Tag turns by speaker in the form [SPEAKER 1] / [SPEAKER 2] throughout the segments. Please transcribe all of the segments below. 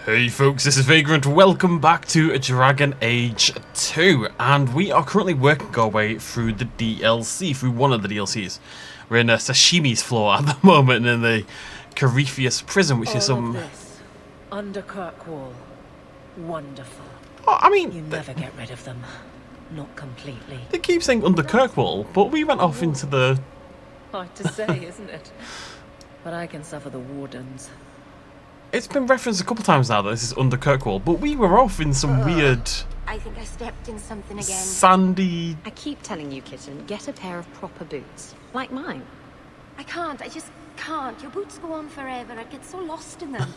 [SPEAKER 1] Hey folks, this is Vagrant. Welcome back to Dragon Age 2, and we are currently working our way through the DLC, through one of the DLCs. We're in Sashimi's floor at the moment in the CORYPHEUS prison, which is some...
[SPEAKER 2] This, under Kirkwall. Wonderful.
[SPEAKER 1] Oh, I mean...
[SPEAKER 2] You never get rid of them. Not completely.
[SPEAKER 1] They keep saying under Kirkwall, but we went off into the...
[SPEAKER 2] Hard to say, isn't it? But I can suffer the wardens.
[SPEAKER 1] It's been referenced a couple times now that this is under Kirkwall, but we were off in some weird...
[SPEAKER 3] I think I stepped in something again.
[SPEAKER 1] Sandy...
[SPEAKER 4] I keep telling you, kitten, get a pair of proper boots. Like mine.
[SPEAKER 3] I can't, I just can't. Your boots go on forever. I get so lost in them.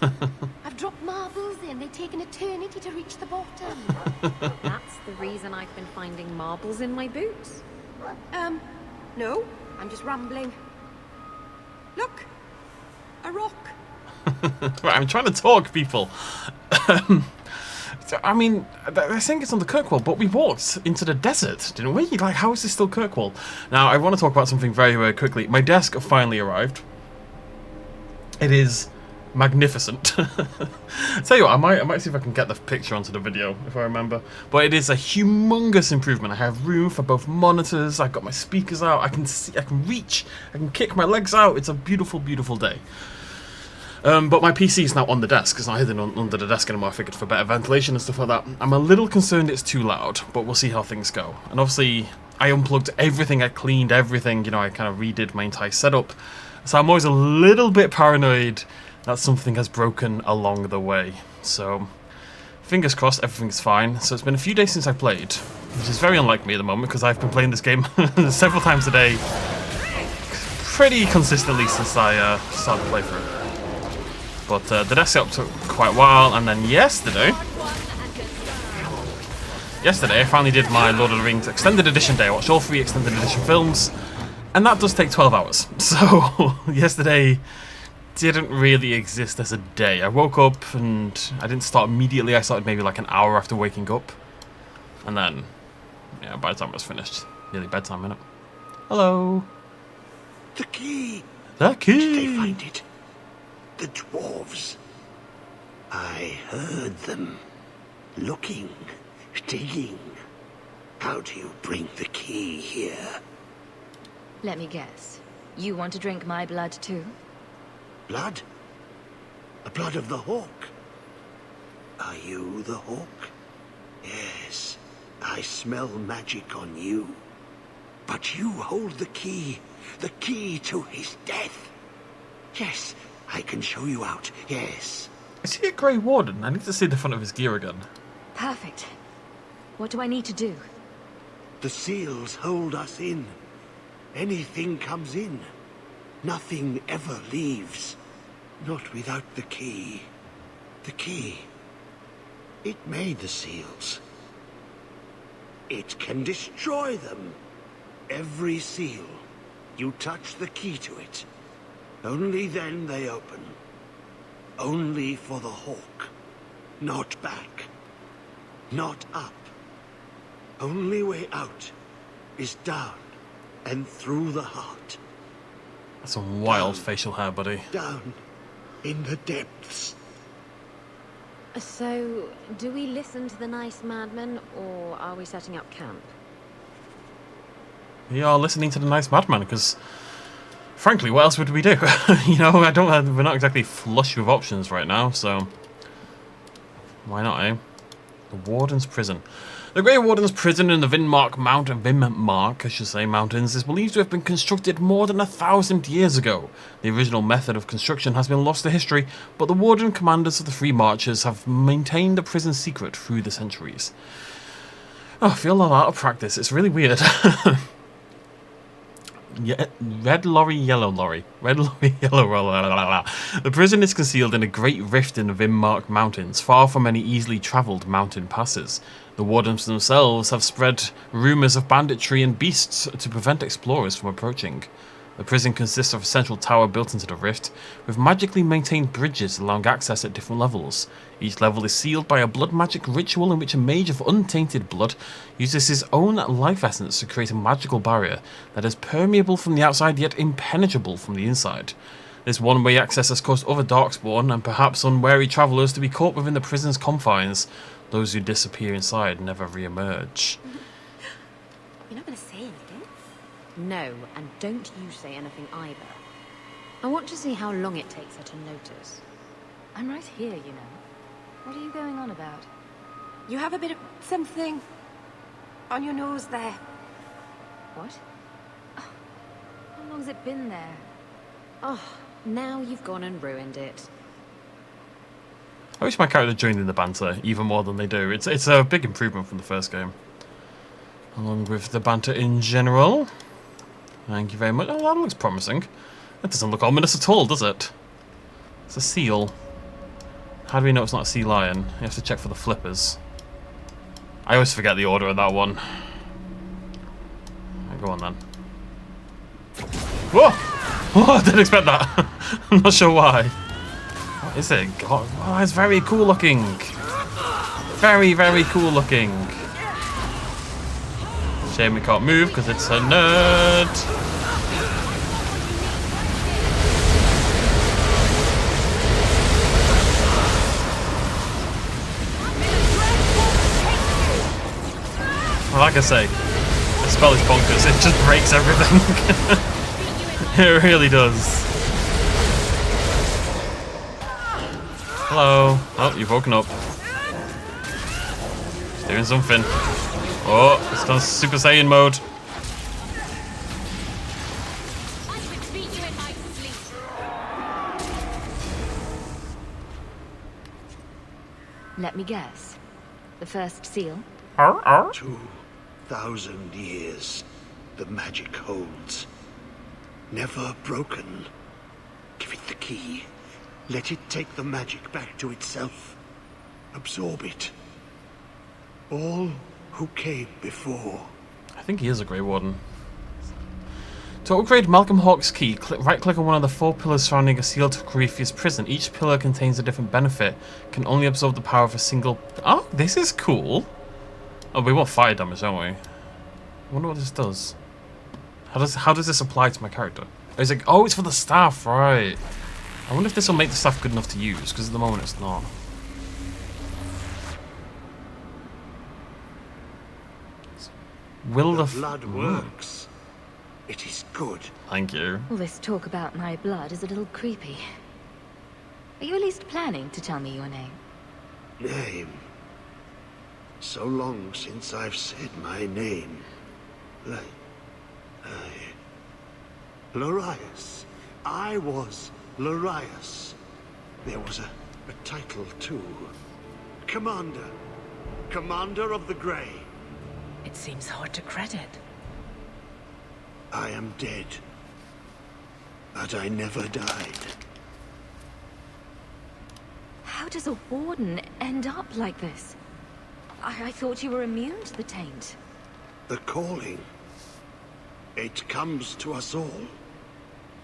[SPEAKER 3] I've dropped marbles in. They take an eternity to reach the bottom.
[SPEAKER 4] That's the reason I've been finding marbles in my boots.
[SPEAKER 3] No. I'm just rambling. Look. A rock.
[SPEAKER 1] Right, I'm trying to talk, people. I mean, they're saying it's on the Kirkwall, but we walked into the desert, didn't we? Like, how is this still Kirkwall? Now, I want to talk about something very, very quickly. My desk finally arrived. It is magnificent. Tell you what, I might see if I can get the picture onto the video, if I remember. But it is a humongous improvement. I have room for both monitors. I've got my speakers out. I can see, I can reach, I can kick my legs out. It's a beautiful, beautiful day. But my PC is now on the desk. It's not hidden under the desk anymore. I figured for better ventilation and stuff like that. I'm a little concerned it's too loud, but we'll see how things go. And obviously, I unplugged everything. I cleaned everything. You know, I kind of redid my entire setup. So I'm always a little bit paranoid that something has broken along the way. So, fingers crossed, everything's fine. So it's been a few days since I played, which is very unlike me at the moment because I've been playing this game several times a day, pretty consistently since I started the playthrough. But the desk setup took quite a while, and then yesterday I finally did my Lord of the Rings Extended Edition day. I watched all 3 Extended Edition films, and that does take 12 hours. So yesterday didn't really exist as a day. I woke up, and I didn't start immediately. I started maybe like an hour after waking up. And then, yeah, by the time I was finished, nearly bedtime, innit? Hello.
[SPEAKER 5] The key.
[SPEAKER 1] The key.
[SPEAKER 5] Did they find it? The dwarves. I heard them. Looking, digging. How do you bring the key here?
[SPEAKER 4] Let me guess. You want to drink my blood too?
[SPEAKER 5] Blood? The blood of the Hawke? Are you the Hawke? Yes, I smell magic on you. But you hold the key to his death. Yes, I can show you out, yes.
[SPEAKER 1] Is he a Grey Warden? I need to see the front of his gear again.
[SPEAKER 4] Perfect. What do I need to do?
[SPEAKER 5] The seals hold us in. Anything comes in. Nothing ever leaves. Not without the key. The key. It made the seals. It can destroy them. Every seal. You touch the key to it. Only then they open. Only for the Hawke. Not back. Not up. Only way out is down and through the heart.
[SPEAKER 1] That's some wild facial hair, buddy.
[SPEAKER 5] Down in the depths.
[SPEAKER 4] So, do we listen to the nice madman, or are we setting up camp?
[SPEAKER 1] We are listening to the nice madman, because... frankly, what else would we do? You know, we're not exactly flush with options right now, so why not, eh? The Warden's Prison. The Grey Warden's Prison in the Vimmark Mountains is believed to have been constructed more than 1,000 years ago. The original method of construction has been lost to history, but the Warden commanders of the Three Marches have maintained the prison secret through the centuries. Oh, I feel a lot of practice. It's really weird. Yeah, red lorry, yellow lorry. Red lorry, yellow lorry. The prison is concealed in a great rift in the Vimmark Mountains, far from any easily travelled mountain passes. The wardens themselves have spread rumours of banditry and beasts to prevent explorers from approaching. The prison consists of a central tower built into the rift, with magically maintained bridges allowing access at different levels. Each level is sealed by a blood magic ritual in which a mage of untainted blood uses his own life essence to create a magical barrier that is permeable from the outside yet impenetrable from the inside. This one-way access has caused other darkspawn and perhaps unwary travellers to be caught within the prison's confines. Those who disappear inside never re-emerge.
[SPEAKER 3] You're not going to say anything?
[SPEAKER 4] No, and don't you say anything either. I want to see how long it takes her to notice.
[SPEAKER 2] I'm right here, you know. What are you going on about?
[SPEAKER 3] You have a bit of something on your nose there.
[SPEAKER 4] What? Oh, how long's it been there? Oh, now you've gone and ruined it.
[SPEAKER 1] I wish my character joined in the banter even more than they do. It's a big improvement from the first game. Along with the banter in general. Thank you very much. Oh, that looks promising. That doesn't look ominous at all, does it? It's a seal. How do we know it's not a sea lion? You have to check for the flippers. I always forget the order of that one. Right, go on then. Whoa! Oh, I didn't expect that. I'm not sure why. What is it? God, oh, it's very cool looking. Very, very cool looking. Shame we can't move because it's a nerd. Well, like I say, the spell is bonkers. It just breaks everything. It really does. Hello. Oh, you've woken up. It's doing something. Oh, it's done Super Saiyan mode.
[SPEAKER 2] Let me guess. The first seal?
[SPEAKER 5] 2,000 years the magic holds. Never broken. Give it the key. Let it take the magic back to itself. Absorb it. All who came before.
[SPEAKER 1] I think he is a Grey Warden. To upgrade Malcolm Hawke's key, right-click on one of the 4 pillars surrounding a sealed CORYPHEUS prison. Each pillar contains a different benefit. Can only absorb the power of a single... Oh, this is cool. Oh, we want fire damage, don't we? I wonder what this does. How does this apply to my character? It's like, oh, it's for the staff, right? I wonder if this will make the staff good enough to use, because at the moment it's not. Will the
[SPEAKER 5] blood works. It is good.
[SPEAKER 1] Thank you.
[SPEAKER 2] All this talk about my blood is a little creepy. Are you at least planning to tell me your name?
[SPEAKER 5] Name. So long since I've said my name. Larius. I was Larius. There was a title too. Commander. Commander of the Grey.
[SPEAKER 2] It seems hard to credit.
[SPEAKER 5] I am dead. But I never died.
[SPEAKER 2] How does a warden end up like this? I thought you were immune to the taint.
[SPEAKER 5] The calling. It comes to us all.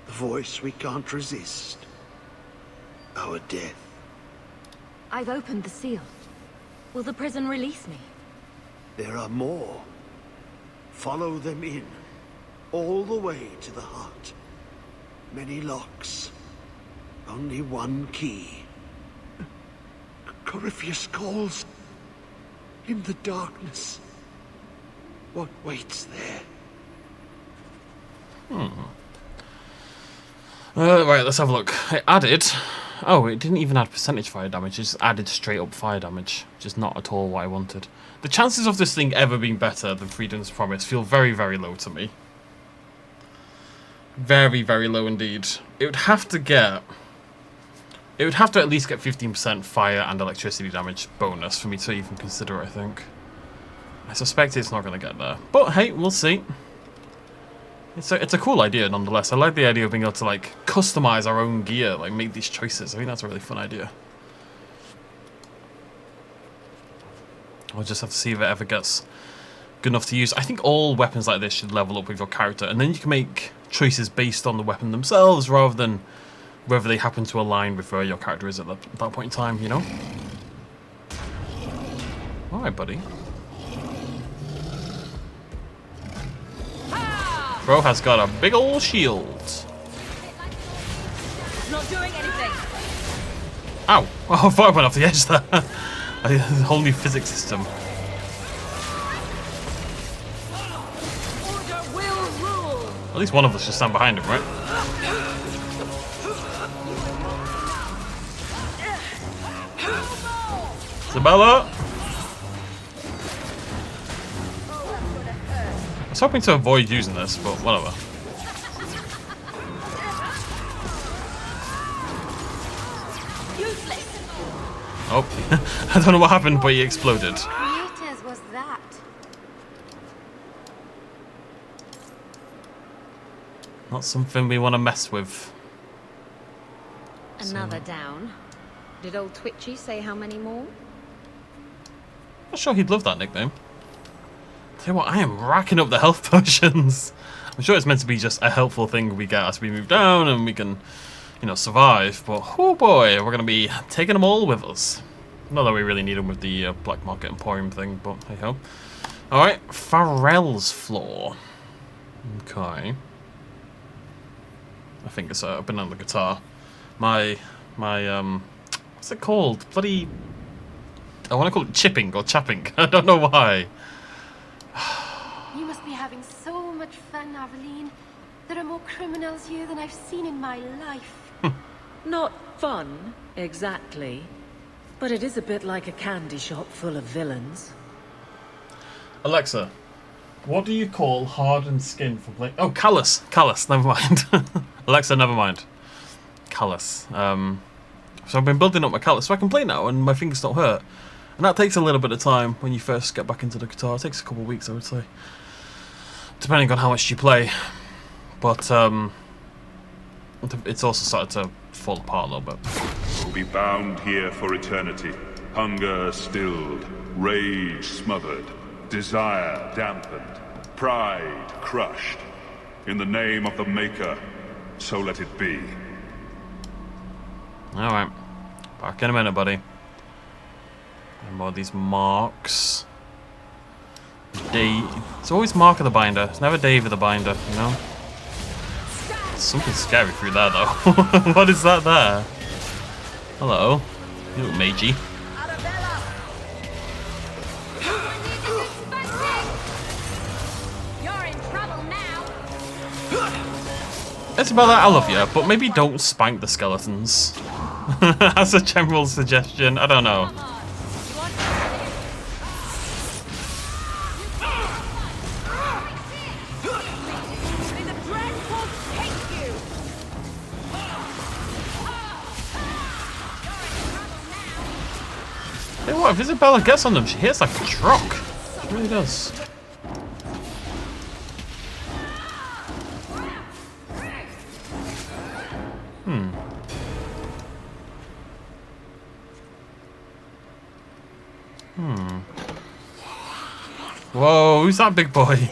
[SPEAKER 5] The voice we can't resist. Our death.
[SPEAKER 2] I've opened the seal. Will the prison release me?
[SPEAKER 5] There are more. Follow them in. All the way to the heart. Many locks. Only one key. CORYPHEUS calls. In the darkness. What waits there?
[SPEAKER 1] Right, let's have a look. It added... Oh, it didn't even add percentage fire damage. It just added straight up fire damage. Which is not at all what I wanted. The chances of this thing ever being better than Freedom's Promise feel very, very low to me. Very, very low indeed. It would have to get... It would have to at least get 15% fire and electricity damage bonus for me to even consider it, I think. I suspect it's not going to get there. But hey, we'll see. It's a cool idea nonetheless. I like the idea of being able to like customize our own gear, like make these choices. I think that's a really fun idea. I'll just have to see if it ever gets good enough to use. I think all weapons like this should level up with your character, and then you can make choices based on the weapon themselves rather than whether they happen to align with where your character is at that point in time, you know? Alright, buddy. Bro has got a big ol' shield.
[SPEAKER 4] not doing anything.
[SPEAKER 1] Ow! Oh, I thought I went off the edge there. A whole new physics system.
[SPEAKER 4] Order will rule.
[SPEAKER 1] At least one of us should stand behind him, right? Isabella! I was hoping to avoid using this, but whatever. Oh, I don't know what happened, but he exploded.
[SPEAKER 3] Creators was that?
[SPEAKER 1] Not something we want to mess with.
[SPEAKER 4] Another down. Did old Twitchy say how many more?
[SPEAKER 1] I'm sure he'd love that nickname. Tell you what, I am racking up the health potions. I'm sure it's meant to be just a helpful thing we get as we move down and we can, you know, survive. But oh boy, we're going to be taking them all with us. Not that we really need them with the Black Market Emporium thing, but hey ho. Alright, Farrell's Floor. Okay. I think it's I've been on the guitar. My what's it called? Bloody, I want to call it chipping or chapping. I don't know why.
[SPEAKER 3] You must be having so much fun, Aveline. There are more criminals here than I've seen in my life.
[SPEAKER 6] Not fun, exactly. But it is a bit like a candy shop full of villains.
[SPEAKER 1] Alexa, what do you call hardened skin for playing? Oh, callus. Callus, never mind. Alexa, never mind. Callus. So I've been building up my callus so I can play now and my fingers don't hurt. And that takes a little bit of time when you first get back into the guitar. It takes a couple of weeks, I would say. Depending on how much you play. But it's also started to fall apart a little bit.
[SPEAKER 7] Will be bound here for eternity. Hunger stilled, rage smothered, desire dampened, pride crushed. In the name of the Maker, so let it be.
[SPEAKER 1] Alright. Back in a minute, buddy. And more of these marks. It's always Mark of the Binder. It's never Dave of the Binder, you know? There's something scary through there, though. What is that there? Hello. You look magey.
[SPEAKER 4] You're in trouble now.
[SPEAKER 1] Isabella, I love you, but maybe don't spank the skeletons. As a general suggestion, I don't know. Hey, what if Isabella gets on them? She hits like a truck. She really does. Whoa, who's that big boy? He's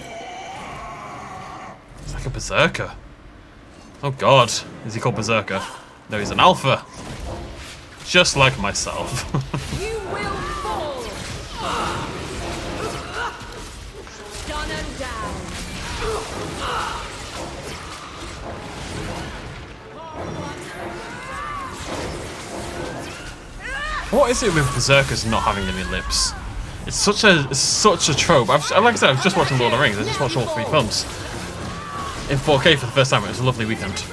[SPEAKER 1] like a berserker. Oh god, is he called berserker? No, he's an alpha. Just like myself.
[SPEAKER 4] You will fall. Done and down.
[SPEAKER 1] What is it with berserkers not having any lips? It's such a trope. Like I said, I was just watching Lord of the Rings. I just watched all 3 films in 4K for the first time. It was a lovely weekend.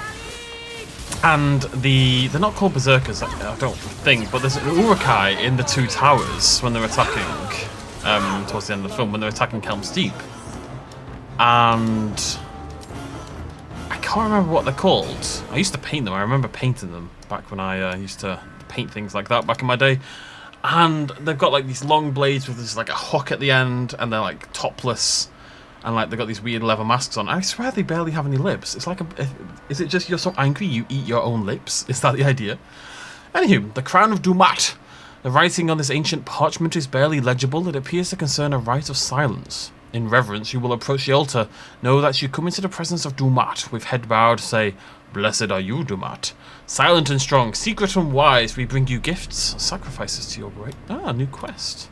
[SPEAKER 1] And they're not called berserkers, I don't think, but there's an Urukai in the 2 towers when they're attacking towards the end of the film, when they're attacking Helm's Deep. And I can't remember what they're called. I used to paint them. I remember painting them back when I used to paint things like that back in my day. And they've got like these long blades with this like a hook at the end, and they're like topless, and like they've got these weird leather masks on. I swear they barely have any lips. It's like is it just you're so angry you eat your own lips? Is that the idea? Anywho, the Crown of Dumat. The writing on this ancient parchment is barely legible. It appears to concern a rite of silence. In reverence, you will approach the altar. Know that you come into the presence of Dumat. With head bowed, say, "Blessed are you, Dumat. Silent and strong, secret and wise, we bring you gifts, sacrifices to your great..." Ah, new quest.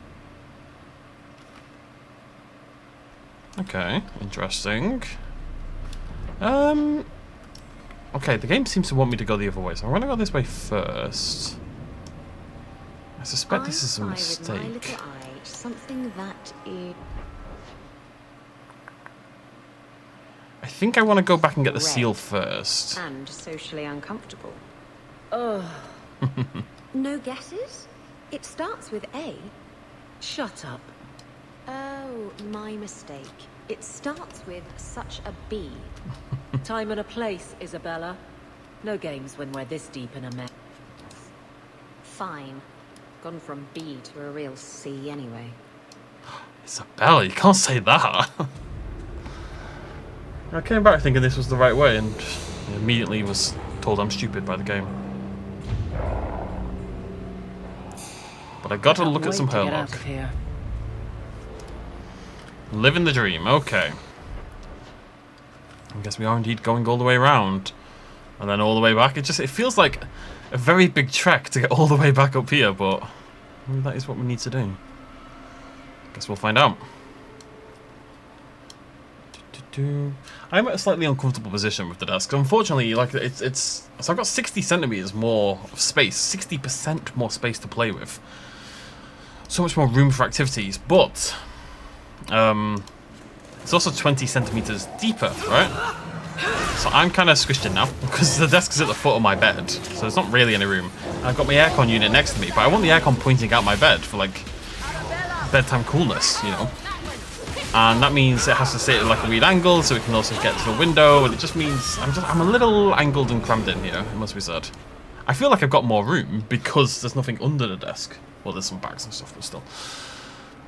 [SPEAKER 1] Okay, interesting. Okay, the game seems to want me to go the other way, so I'm going to go this way first. I suspect this is a
[SPEAKER 4] With my little
[SPEAKER 1] mistake.
[SPEAKER 4] eye, something that is
[SPEAKER 1] I think I want to go back and get the
[SPEAKER 4] red
[SPEAKER 1] seal first.
[SPEAKER 4] and socially uncomfortable.
[SPEAKER 6] Ugh.
[SPEAKER 4] No guesses? It starts with A.
[SPEAKER 6] Shut up.
[SPEAKER 4] Oh, my mistake. It starts with such a B.
[SPEAKER 6] Time and a place, Isabella. No games when we're this deep in a mess.
[SPEAKER 4] Fine. Gone from B to a real C anyway.
[SPEAKER 1] Isabella, you can't say that. I came back thinking this was the right way and immediately was told I'm stupid by the game. But I got to look at some
[SPEAKER 6] Get out
[SPEAKER 1] Hurlock.
[SPEAKER 6] of here.
[SPEAKER 1] Living the dream, okay. I guess we are indeed going all the way around. And then all the way back. It feels like a very big trek to get all the way back up here, but maybe that is what we need to do. Guess we'll find out. I'm at a slightly uncomfortable position with the desk. Unfortunately, like it's so I've got 60 centimeters more of space, 60% more space to play with. So much more room for activities, but it's also 20 centimeters deeper, right? So I'm kind of squished in now because the desk is at the foot of my bed, so there's not really any room. I've got my aircon unit next to me, but I want the aircon pointing out my bed for like bedtime coolness, you know. And that means it has to sit at like a weird angle, so it can also get to the window. And it just means I'm a little angled and crammed in here. It must be said. I feel like I've got more room because there's nothing under the desk. Well, there's some bags and stuff, but still.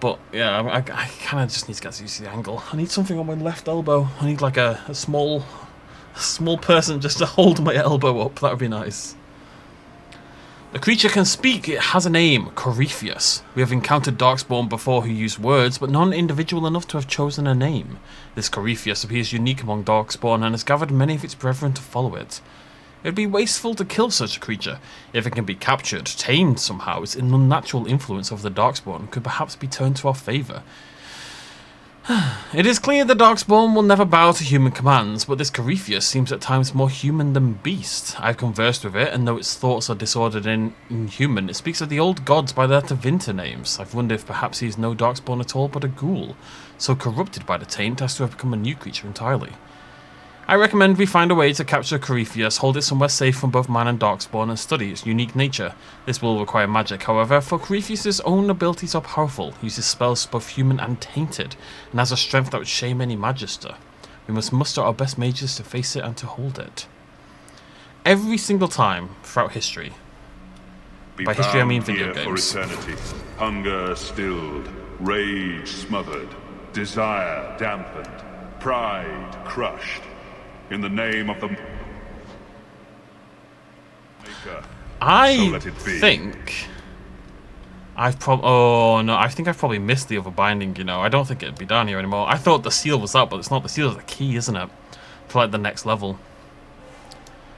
[SPEAKER 1] But yeah, I kind of just need to get used to the angle. I need something on my left elbow. I need like a small person just to hold my elbow up. That would be nice. The creature can speak. It has a name, CORYPHEUS. We have encountered Darkspawn before who used words, but none individual enough to have chosen a name. This CORYPHEUS appears unique among Darkspawn and has gathered many of its brethren to follow it. It would be wasteful to kill such a creature. If it can be captured, tamed somehow, its unnatural influence over the Darkspawn could perhaps be turned to our favour. It is clear the Darkspawn will never bow to human commands, but this CORYPHEUS seems at times more human than beast. I've conversed with it, and though its thoughts are disordered and inhuman, it speaks of the old gods by their Tevinter names. I've wondered if perhaps he is no Darkspawn at all, but a ghoul, so corrupted by the taint as to have become a new creature entirely. I recommend we find a way to capture CORYPHEUS, hold it somewhere safe from both man and Darkspawn, and study its unique nature. This will require magic, however, for CORYPHEUS' own abilities are powerful, uses spells both human and tainted, and has a strength that would shame any magister. We must muster our best mages to face it and to hold it. Every single time throughout history, by history I mean video games,
[SPEAKER 7] for eternity. Hunger stilled, rage smothered, desire dampened, pride crushed. In the name of the Maker,
[SPEAKER 1] I
[SPEAKER 7] so let it be.
[SPEAKER 1] think I've probably missed the other binding, you know. I don't think it'd be down here anymore. I thought the seal was that, but it's not. The seal is the key, isn't it? For like the next level.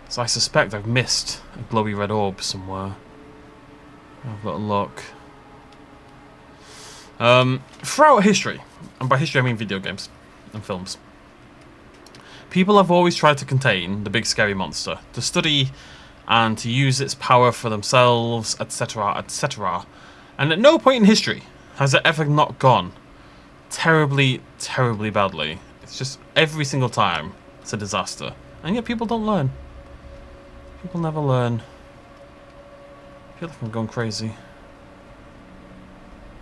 [SPEAKER 1] So I suspect I've missed a glowy red orb somewhere. I've got a look. Throughout history, and by history I mean video games and films, people have always tried to contain the big scary monster, to study and to use its power for themselves, etc., etc. And at no point in history has it ever not gone terribly, terribly badly. It's just every single time it's a disaster. And yet people don't learn. People never learn. I feel like I'm going crazy.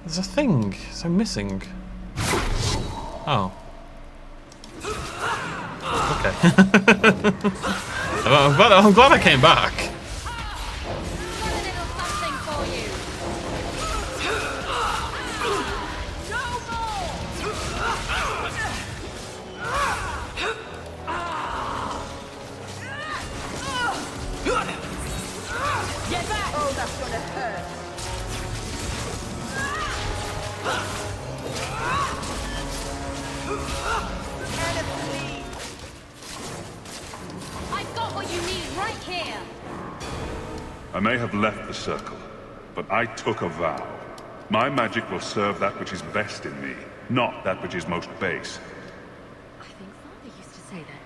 [SPEAKER 1] There's a thing, so missing. Oh. Okay. I'm glad I came back.
[SPEAKER 3] Oh, that's gonna hurt.
[SPEAKER 2] I've got what you need right here.
[SPEAKER 7] I may have left the circle, but I took a vow. My magic will serve that which is best in me, not that which is most base.
[SPEAKER 2] I think Father used to say that.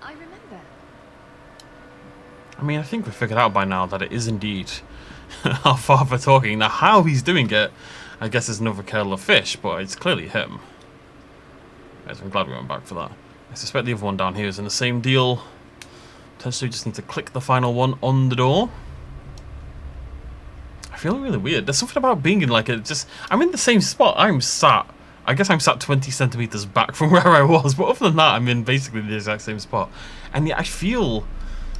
[SPEAKER 2] I remember.
[SPEAKER 1] I mean, I think we've figured out by now that it is indeed our father talking. Now, how he's doing it, I guess, is another kettle of fish, but it's clearly him. Guys, I'm glad we went back for that. I suspect the other one down here is in the same deal. Potentially just need to click the final one on the door. I feel really weird. There's something about being in like I'm in the same spot. I guess I'm sat 20 centimeters back from where I was, but other than that, I'm in basically the exact same spot. And yet I feel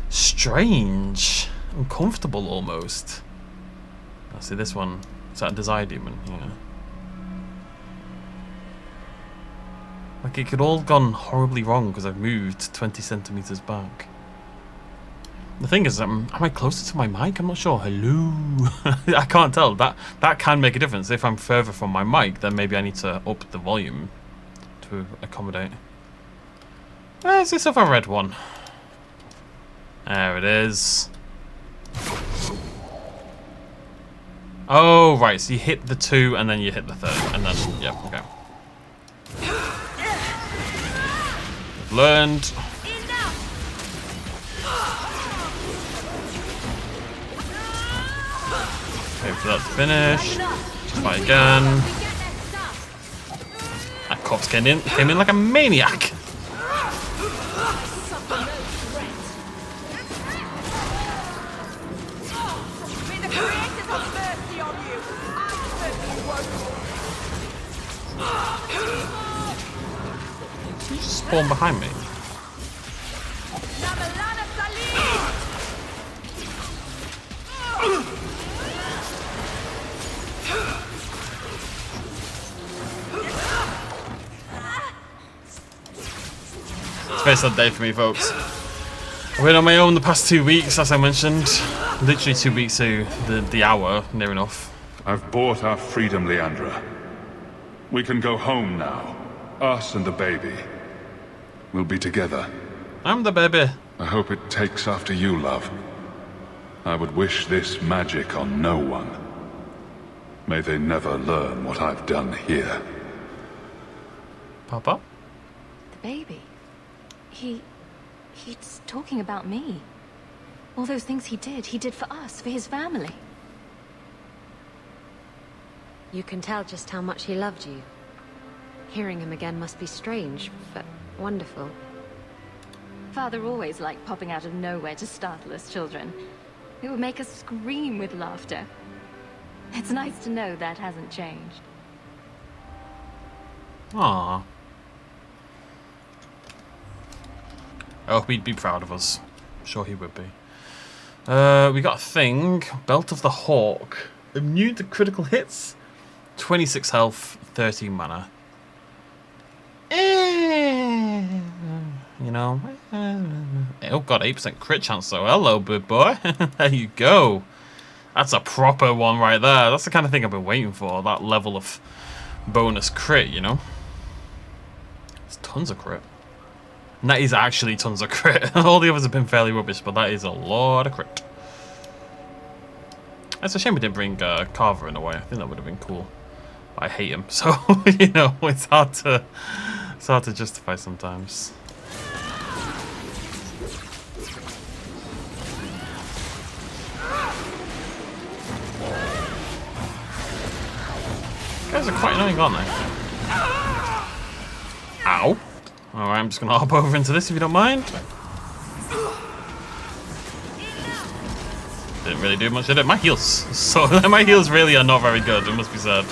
[SPEAKER 1] strange, uncomfortable almost. I see this one. Is that a desire demon? Yeah. Like it could all gone horribly wrong because I've moved 20 centimeters back. The thing is, am I closer to my mic? I'm not sure. Hello? I can't tell. That can make a difference. If I'm further from my mic, then maybe I need to up the volume to accommodate. Where's this other red one? There it is. Oh, right. So you hit the 2 and then you hit the 3rd. And then, yeah, okay. I've learned. Wait for that to finish. Try again. That corpse came in like a maniac. Did you just spawn behind me? It's been a sad day for me, folks. I've been on my own the past 2 weeks, as I mentioned. Literally 2 weeks to the hour, near enough.
[SPEAKER 7] I've bought our freedom, Leandra. We can go home now. Us and the baby. We'll be together.
[SPEAKER 1] I'm the baby.
[SPEAKER 7] I hope it takes after you, love. I would wish this magic on no one. May they never learn what I've done here.
[SPEAKER 1] Papa?
[SPEAKER 2] The baby. He's talking about me. All those things he did for us, for his family.
[SPEAKER 4] You can tell just how much he loved you. Hearing him again must be strange, but wonderful.
[SPEAKER 2] Father always liked popping out of nowhere to startle us children. It would make us scream with laughter. It's nice to know that hasn't changed.
[SPEAKER 1] Aww. I hope he'd be proud of us. I'm sure he would be. We got a thing. Belt of the Hawke. Immune to critical hits. 26 health, 13 mana. You know. Oh god, 8% crit chance though. Hello, big boy. There you go. That's a proper one right there. That's the kind of thing I've been waiting for. That level of bonus crit, you know. It's tons of crit. And that is actually tons of crit. All the others have been fairly rubbish, but that is a lot of crit. It's a shame we didn't bring Carver in a way. I think that would have been cool. But I hate him, so you know, it's hard to justify sometimes. You guys are quite annoying, aren't they? Ow. Alright, I'm just going to hop over into this if you don't mind. Didn't really do much, did it? My heals really are not very good, it must be said.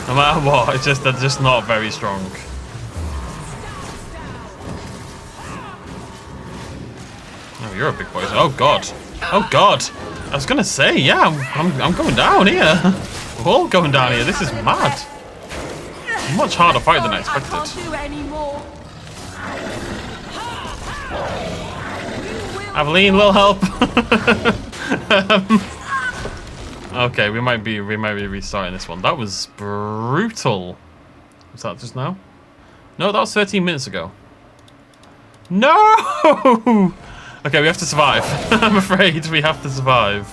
[SPEAKER 1] No matter what, they're just not very strong. Oh, you're a big boy. Oh god. Oh god. I was gonna say, yeah, I'm going down here. We're all going down here. This is mad. Much harder fight than I expected. Aveline, little help. Okay, we might be restarting this one. That was brutal. Was that just now? No, that was 13 minutes ago. No! Okay, we have to survive. I'm afraid we have to survive.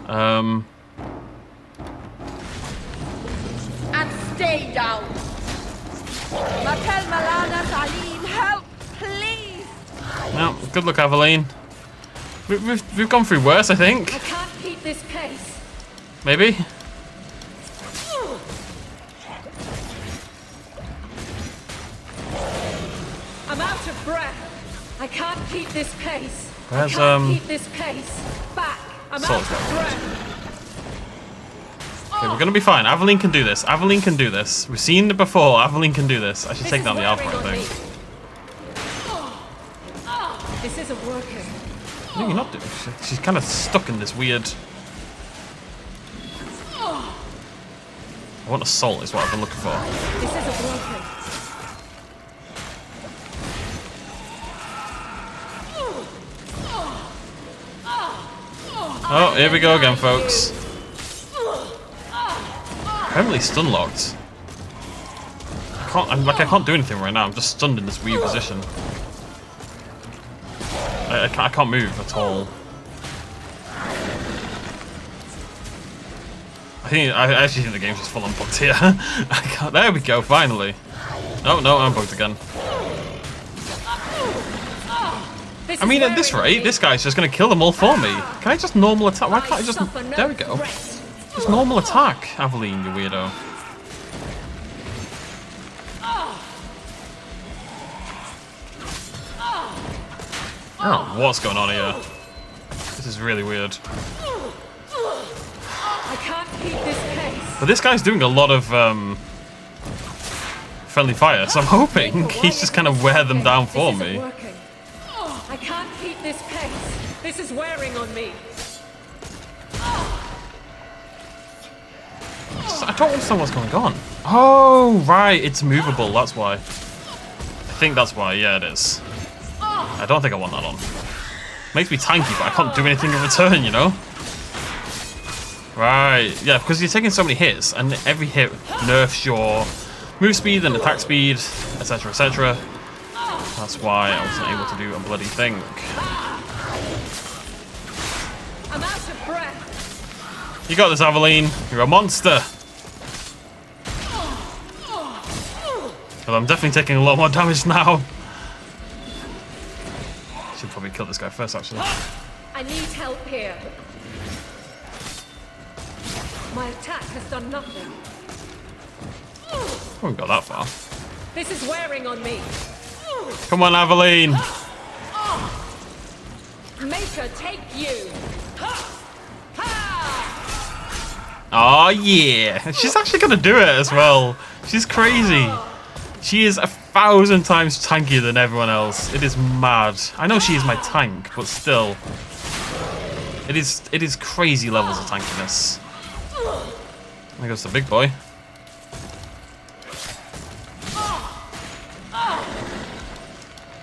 [SPEAKER 3] And stay down. Help, please!
[SPEAKER 1] No, good luck, Aveline. We've gone through worse, I think.
[SPEAKER 6] I can't keep this pace.
[SPEAKER 1] Maybe.
[SPEAKER 6] I'm out of breath. I can't keep this pace.
[SPEAKER 1] Where's,
[SPEAKER 6] I can't keep this pace. Back. I'm out
[SPEAKER 1] Salt's
[SPEAKER 6] of
[SPEAKER 1] got
[SPEAKER 6] breath.
[SPEAKER 1] Okay, we're gonna be fine. Aveline can do this. Aveline can do this. We've seen it before. Aveline can do this. I should take down the Alpha, I think.
[SPEAKER 6] This isn't working.
[SPEAKER 1] No, you're not doing. She's kind of stuck in this weird. I want assault, is what I've been looking for.
[SPEAKER 6] This isn't working.
[SPEAKER 1] Oh, here we go again, folks. Permanently stun locked. I can't do anything right now. I'm just stunned in this weird position. I can't move at all. I actually think the game's just full on bugged here. There we go, finally. Oh no, I'm bugged again. I mean, at this rate, this guy's just gonna kill them all for me. Can I just normal attack? Why can't I just... There we go. Just normal attack, Aveline, you weirdo. Oh, what's going on here? This is really weird.
[SPEAKER 6] I can't keep this pace.
[SPEAKER 1] But this guy's doing a lot of friendly fire, so I'm hoping he's just kind of wear them down for
[SPEAKER 6] This isn't
[SPEAKER 1] me.
[SPEAKER 6] working. I can't keep this pace. This is wearing on me.
[SPEAKER 1] I don't understand what's going on. Oh, right, it's movable, that's why. I think that's why, yeah, it is. I don't think I want that on. Makes me tanky, but I can't do anything in return, you know? Right, yeah, because you're taking so many hits, and every hit nerfs your move speed and attack speed, etc., etc. That's why I wasn't able to do a bloody thing.
[SPEAKER 6] I'm out of breath.
[SPEAKER 1] You got this, Aveline. You're a monster. Well, I'm definitely taking a lot more damage now. Should probably kill this guy first, actually.
[SPEAKER 6] I need help here. My attack has done nothing.
[SPEAKER 1] I haven't got that far.
[SPEAKER 6] This is wearing on me.
[SPEAKER 1] Come on, Aveline.
[SPEAKER 6] Maker, take you.
[SPEAKER 1] Oh yeah, she's actually gonna do it as well. She's crazy. She is 1,000 times tankier than everyone else. It is mad. I know she is my tank, but still, it is crazy levels of tankiness. There goes the big boy.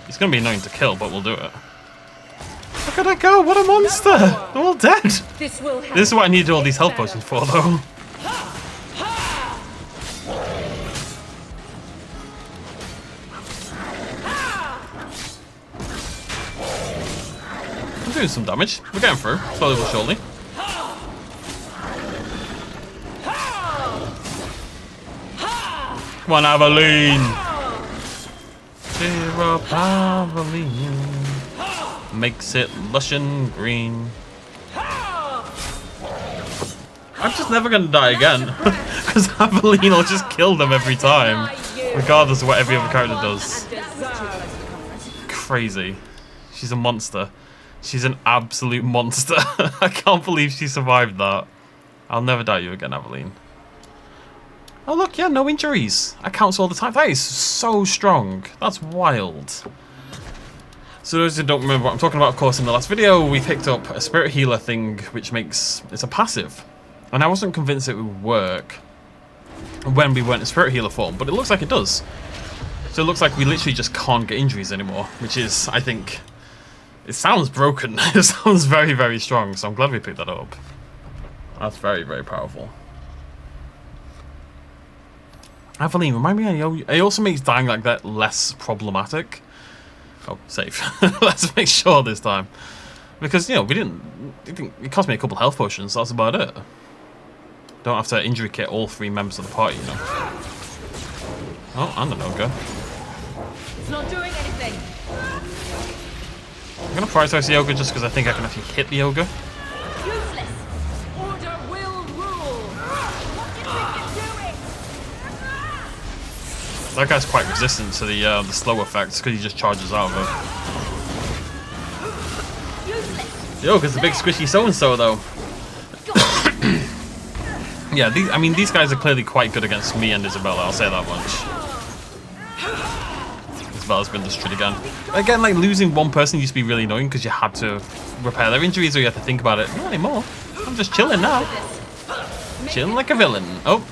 [SPEAKER 1] It's gonna be annoying to kill, but we'll do it. Look at her go! What a monster! They're all dead.
[SPEAKER 6] This will help.
[SPEAKER 1] This is what I needed all these health potions for, though. I'm doing some damage. We're getting through, slowly but surely. Come on, Aveline! Cheer up, Aveline. Makes it lush and green. I'm just never gonna die again. Because Aveline will just kill them every time. Regardless of what every other character does. Crazy. She's a monster. She's an absolute monster. I can't believe she survived that. I'll never doubt you again, Aveline. Oh look, yeah, no injuries. I counts all the time. That is so strong. That's wild. So those who don't remember what I'm talking about, of course, in the last video, we picked up a spirit healer thing, which makes... it's a passive. And I wasn't convinced it would work when we weren't in spirit healer form, but it looks like it does. So it looks like we literally just can't get injuries anymore, which is, I think... it sounds broken. It sounds very, very strong, so I'm glad we picked that up. That's very, very powerful. Aveline, remind me, it also makes dying like that less problematic. Oh, safe. Let's make sure this time. Because, you know, it cost me a couple health potions, so that's about it. Don't have to injury kit all 3 members of the party, you know. Oh, and an ogre.
[SPEAKER 6] It's not doing anything.
[SPEAKER 1] I'm gonna prioritize the ogre just because I think I can actually hit the ogre.
[SPEAKER 6] Useless. Order will rule. What do you think you're doing?
[SPEAKER 1] That guy's quite resistant to the slow effects because he just charges out of it.
[SPEAKER 6] Useless.
[SPEAKER 1] The ogre's a big squishy so-and-so though. Yeah, these guys are clearly quite good against me and Isabella, I'll say that much. Isabella's been destroyed again. Again, like, losing one person used to be really annoying because you had to repair their injuries or you had to think about it. Not anymore. I'm just chilling now. Chilling like a villain. Oh.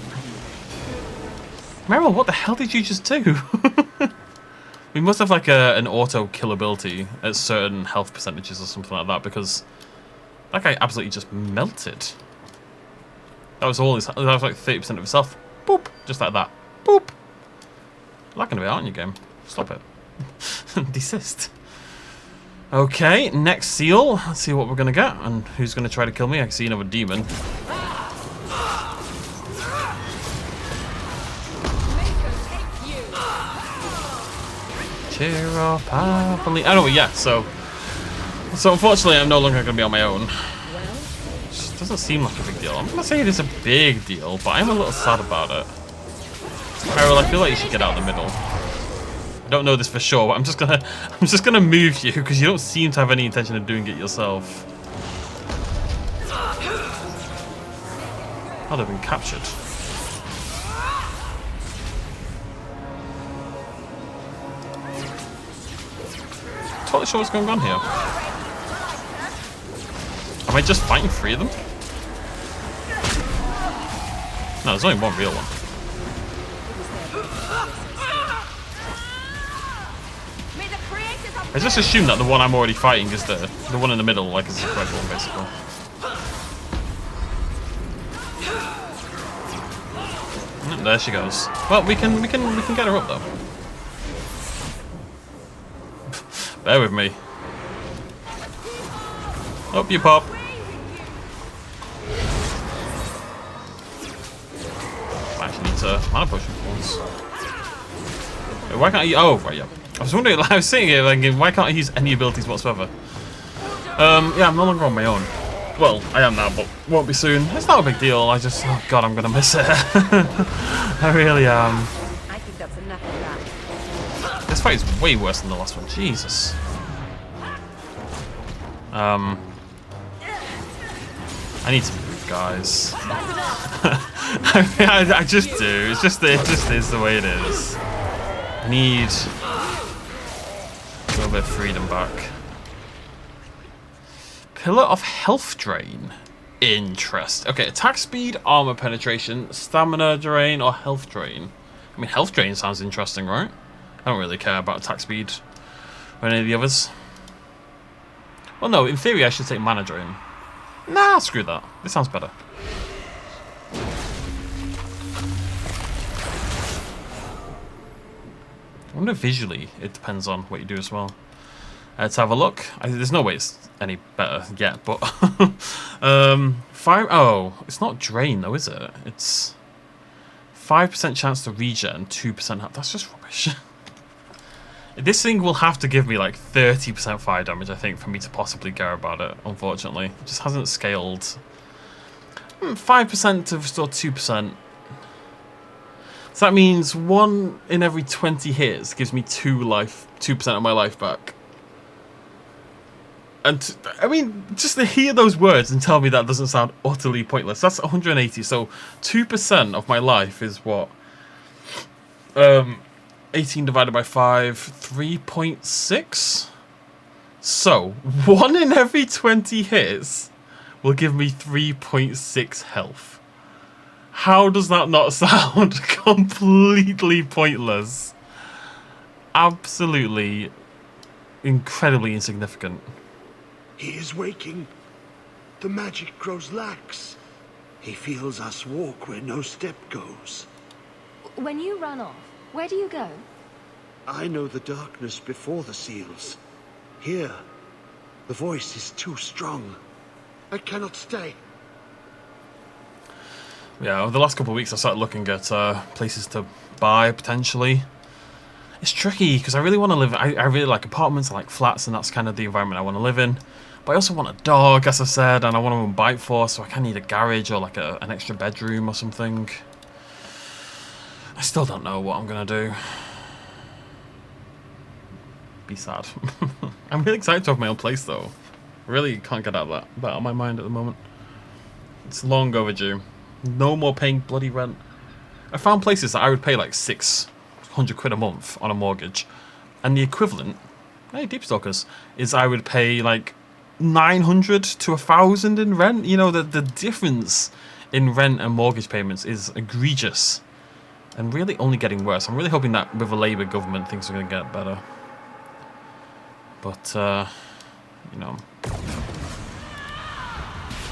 [SPEAKER 1] Meryl, what the hell did you just do? We must have like an auto kill ability at certain health percentages or something like that because that guy absolutely just melted. That was all his. That was like 30% of his health. Boop, just like that. Boop. Lacking a bit, aren't you, game? Stop it. Desist. Okay, next seal. Let's see what we're gonna get and who's gonna try to kill me. I can see another demon. Cheer up happily. Oh, yeah. So unfortunately, I'm no longer gonna be on my own. Doesn't seem like a big deal. I'm gonna say it is a big deal, but I'm a little sad about it. Meryl, I feel like you should get out of the middle. I don't know this for sure, but I'm just gonna move you because you don't seem to have any intention of doing it yourself. Oh, they've been captured. Totally sure what's going on here. Am I just fighting three of them? No, there's only one real one. I just assume that the one I'm already fighting is the one in the middle, like is the red one, basically. There she goes. Well, we can get her up though. Bear with me. Up you pop. I actually need to mana potion for once. Wait, why can't I? Oh, right, yeah. I was wondering. I was sitting here thinking, why can't I use any abilities whatsoever? Yeah, I'm no longer on my own. Well, I am now, but won't be soon. It's not a big deal. I just, oh god, I'm gonna miss it. I really am.
[SPEAKER 4] I think that's enough of that.
[SPEAKER 1] This fight is way worse than the last one. Jesus. I need to move, guys. I just do. It just is the way it is. I need a little bit of freedom back. Pillar of Health Drain. Interest. Okay, attack speed, armor penetration, stamina drain, or health drain. I mean, health drain sounds interesting, right? I don't really care about attack speed or any of the others. Well, no, in theory I should take mana drain. Nah, screw that. This sounds better. I wonder visually it depends on what you do as well. Let's have a look. There's no way it's any better yet, but oh, it's not drain though, is it? It's 5% chance to regen, 2% health. That's just rubbish. This thing will have to give me like 30% fire damage, I think, for me to possibly care about it, unfortunately. It just hasn't scaled. 5% to restore 2%. So that means 1 in every 20 hits gives me 2% of my life back. And, I mean, just to hear those words and tell me that doesn't sound utterly pointless. That's 180, so 2% of my life is what? 18 divided by 5, 3.6? So, 1 in every 20 hits will give me 3.6 health. How does that not sound completely pointless? Absolutely, incredibly insignificant.
[SPEAKER 5] He is waking. The magic grows lax. He feels us walk where no step goes.
[SPEAKER 2] When you run off, where do you go?
[SPEAKER 5] I know the darkness before the seals. Here, the voice is too strong. I cannot stay.
[SPEAKER 1] Yeah, over the last couple of weeks I started looking at places to buy, potentially. It's tricky because I really want to live. I really like apartments, I like flats, and that's kind of the environment I want to live in. But I also want a dog, as I said, and I want to run bike for, so I kind of need a garage or like an extra bedroom or something. I still don't know what I'm gonna do. Be sad. I'm really excited to have my own place though. Really can't get out of that out of my mind at the moment. It's long overdue. No more paying bloody rent. I found places that I would pay like 600 quid a month on a mortgage, and the equivalent, hey Deep Stalkers, is I would pay like 900 to 1,000 in rent. You know, the difference in rent and mortgage payments is egregious, and really only getting worse. I'm really hoping that with a Labour government things are going to get better. But you know,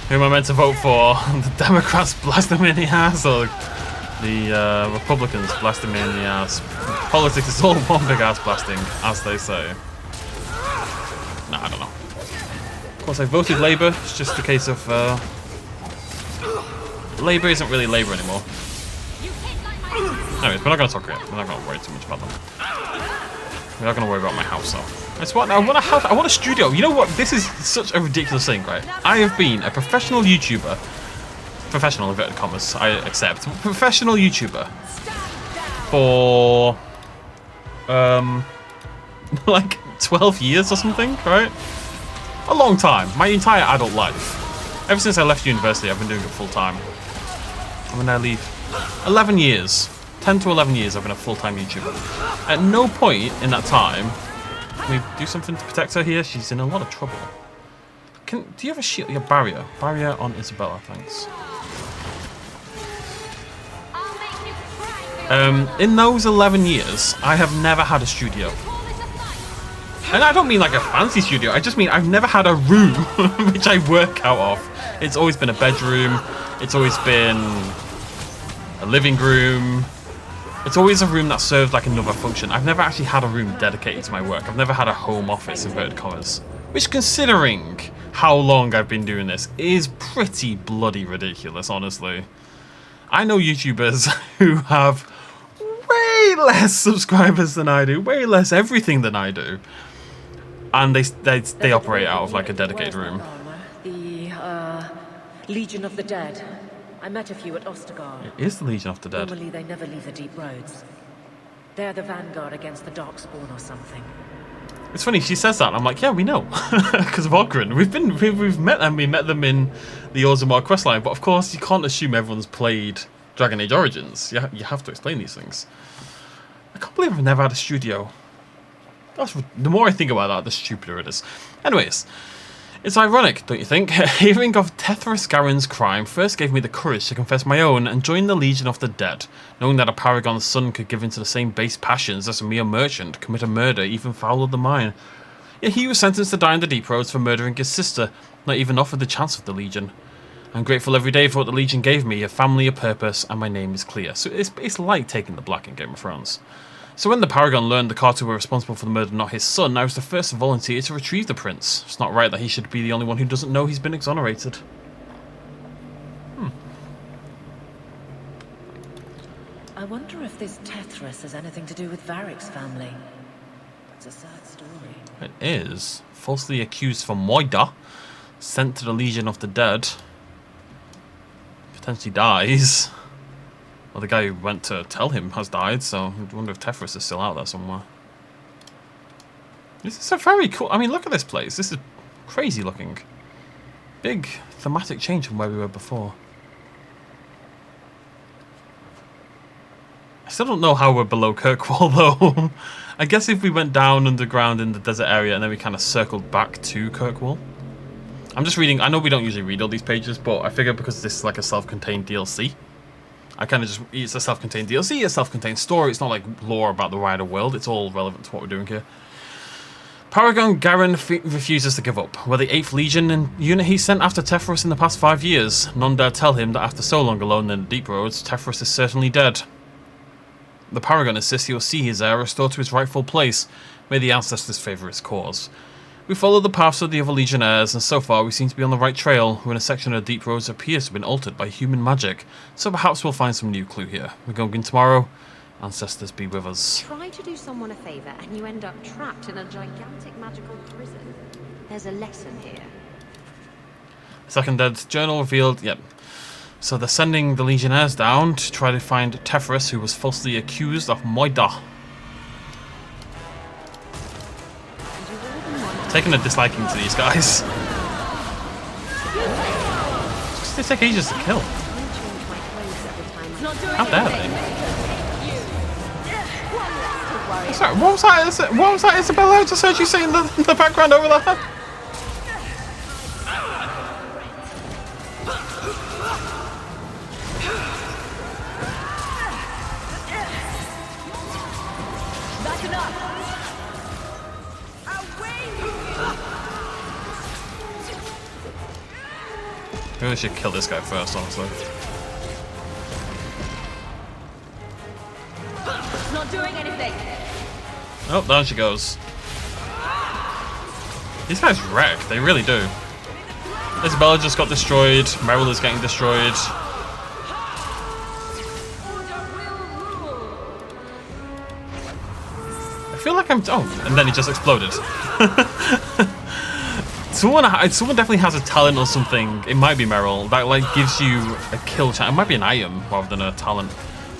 [SPEAKER 1] who am I meant to vote for? The Democrats blasting me in the ass, or the Republicans blasting me in the ass? Politics is all one big ass blasting, as they say. Nah, I don't know. Of course, I voted Labour. It's just a case of Labour isn't really Labour anymore. Anyways, we're not going to talk about it. We're not going to worry too much about them. We're not going to worry about my house, though. That's what I want to have. I want a studio. You know what? This is such a ridiculous thing, right? I have been a professional YouTuber. Professional, inverted commas, I accept. Professional YouTuber. For like 12 years or something, right? A long time. My entire adult life. Ever since I left university, I've been doing it full time. And when I leave, 11 years. 10 to 11 years I've been a full-time YouTuber. At no point in that time, can we do something to protect her here? She's in a lot of trouble. Do you have a shield? Your barrier. Barrier on Isabella, thanks. In those 11 years, I have never had a studio. And I don't mean like a fancy studio, I just mean I've never had a room which I work out of. It's always been a bedroom, it's always been a living room. It's always a room that serves like another function. I've never actually had a room dedicated to my work. I've never had a home office, inverted commas. Which, considering how long I've been doing this, is pretty bloody ridiculous, honestly. I know YouTubers who have way less subscribers than I do, way less everything than I do. And they operate out of like a dedicated room.
[SPEAKER 6] The Legion of the Dead. I met a few at Ostergard.
[SPEAKER 1] It is the Legion of the Dead.
[SPEAKER 6] Normally they never leave the deep roads. They're the vanguard against the darkspawn or something.
[SPEAKER 1] It's funny, she says that, and I'm like, yeah, we know. Because of Ogren. We've met them, we met them in the Orzammar questline, but of course you can't assume everyone's played Dragon Age Origins. You have to explain these things. I can't believe I've never had a studio. Gosh, the more I think about that, the stupider it is. Anyways, it's ironic, don't you think? Hearing of Tethras Garen's crime first gave me the courage to confess my own and join the Legion of the Dead, knowing that a paragon's son could give in to the same base passions as a mere merchant, commit a murder even fouler than mine. Yet he was sentenced to die in the deep roads for murdering his sister, not even offered the chance of the Legion. I'm grateful every day for what the Legion gave me, a family, a purpose, and my name is clear. So it's like taking the black in Game of Thrones. So when the Paragon learned the Carter were responsible for the murder, not his son, I was the first volunteer to retrieve the prince. It's not right that he should be the only one who doesn't know he's been exonerated.
[SPEAKER 6] I wonder if this Tethras has anything to do with Varric's family. It's a sad story.
[SPEAKER 1] It is. Falsely accused for murder, sent to the Legion of the Dead. Potentially dies. Well, the guy who went to tell him has died, so I wonder if Tethras is still out there somewhere. This is a very cool... I mean, look at this place. This is crazy looking. Big thematic change from where we were before. I still don't know how we're below Kirkwall, though. I guess if we went down underground in the desert area and then we kind of circled back to Kirkwall. I'm just reading... I know we don't usually read all these pages, but I figure because this is like a self-contained DLC... I kind of just, it's a self-contained DLC, a self-contained story, it's not like lore about the wider world, it's all relevant to what we're doing here. Paragon Garen refuses to give up. We're the 8th Legion and unit he sent after Tethras in the past 5 years. None dare tell him that after so long alone in the deep roads, Tethras is certainly dead. The Paragon insists he will see his heir restored to his rightful place. May the ancestors favour his cause. We follow the paths of the other Legionnaires, and so far we seem to be on the right trail, when a section of the deep roads appears to have been altered by human magic, so perhaps we'll find some new clue here. We're going in tomorrow, Ancestors be with us.
[SPEAKER 4] Try to do someone a favor and you end up trapped in a gigantic magical prison. There's a lesson here.
[SPEAKER 1] Second Dead's journal revealed, yep. So they're sending the Legionnaires down to try to find Teferis, who was falsely accused of murder. Taking a disliking to these guys. Just they take ages to kill. How dare they? Sorry, what was that? What was that, Isabella? I just heard you say in the background over there. Maybe we should kill this guy first, honestly.
[SPEAKER 2] It's not doing anything.
[SPEAKER 1] Oh, down she goes. These guys wreck, they really do. Isabella just got destroyed, Meryl is getting destroyed. I feel like I'm... Oh, and then he just exploded. Someone definitely has a talent or something. It might be Meryl that like gives you a kill chance. It might be an item rather than a talent,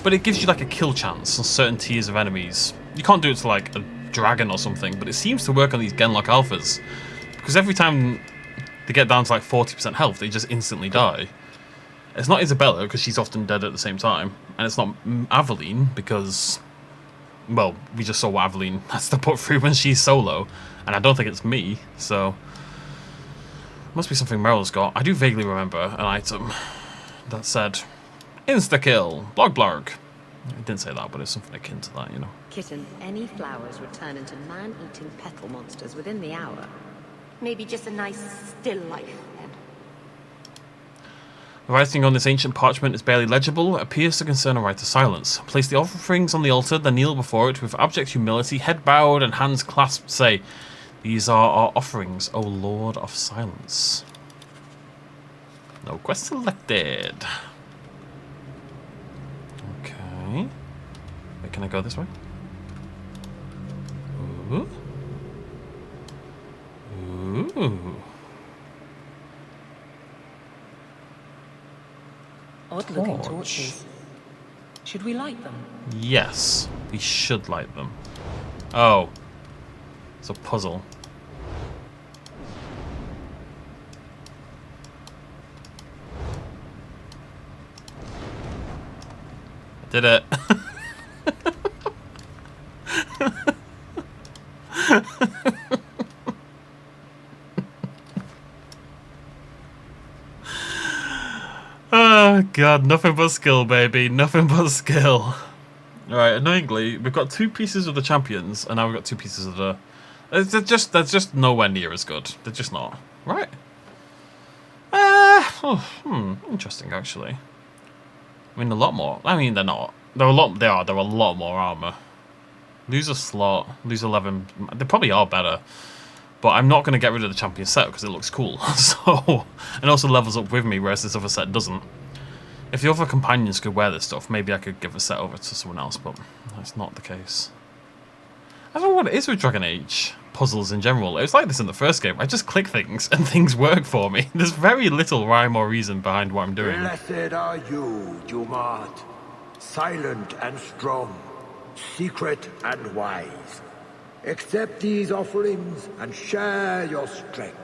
[SPEAKER 1] but it gives you like a kill chance on certain tiers of enemies. You can't do it to like a dragon or something, but it seems to work on these Genlock alphas because every time they get down to like 40% health, they just instantly die. It's not Isabella because she's often dead at the same time, and it's not Aveline because, well, we just saw what Aveline has to put through when she's solo, and I don't think it's me, so. Must be something Meryl's got. I do vaguely remember an item that said, insta-kill, blog blog. It didn't say that, but it's something akin to that, you know.
[SPEAKER 4] Kitten, any flowers return into man-eating petal monsters within the hour.
[SPEAKER 3] Maybe just a nice still life, then.
[SPEAKER 1] The writing on this ancient parchment is barely legible. It appears to concern a rite of silence. Place the offerings on the altar, then kneel before it with abject humility, head bowed and hands clasped, say, these are our offerings, O Lord of Silence. No quest selected. Okay. Wait, can I go this way? Ooh. Ooh.
[SPEAKER 6] Odd-looking
[SPEAKER 1] Torch.
[SPEAKER 6] torches. Should we light them?
[SPEAKER 1] Yes, we should light them. Oh. It's a puzzle. I did it. Oh god, nothing but skill, baby. Nothing but skill. Alright, annoyingly, we've got 2 pieces of the champions, and now we've got 2 pieces of the... They're just nowhere near as good. They're just not. Right. Interesting, actually. I mean, a lot more. I mean, they're not. They're a lot more armor. Lose a slot, lose 11. They probably are better. But I'm not going to get rid of the champion set because it looks cool. So, and also levels up with me, whereas this other set doesn't. If the other companions could wear this stuff, maybe I could give a set over to someone else, but that's not the case. I don't know what it is with Dragon Age puzzles in general. It was like this in the first game. I just click things and things work for me. There's very little rhyme or reason behind what I'm doing.
[SPEAKER 5] Blessed are you, Dumat, silent and strong, secret and wise. Accept these offerings and share your strength.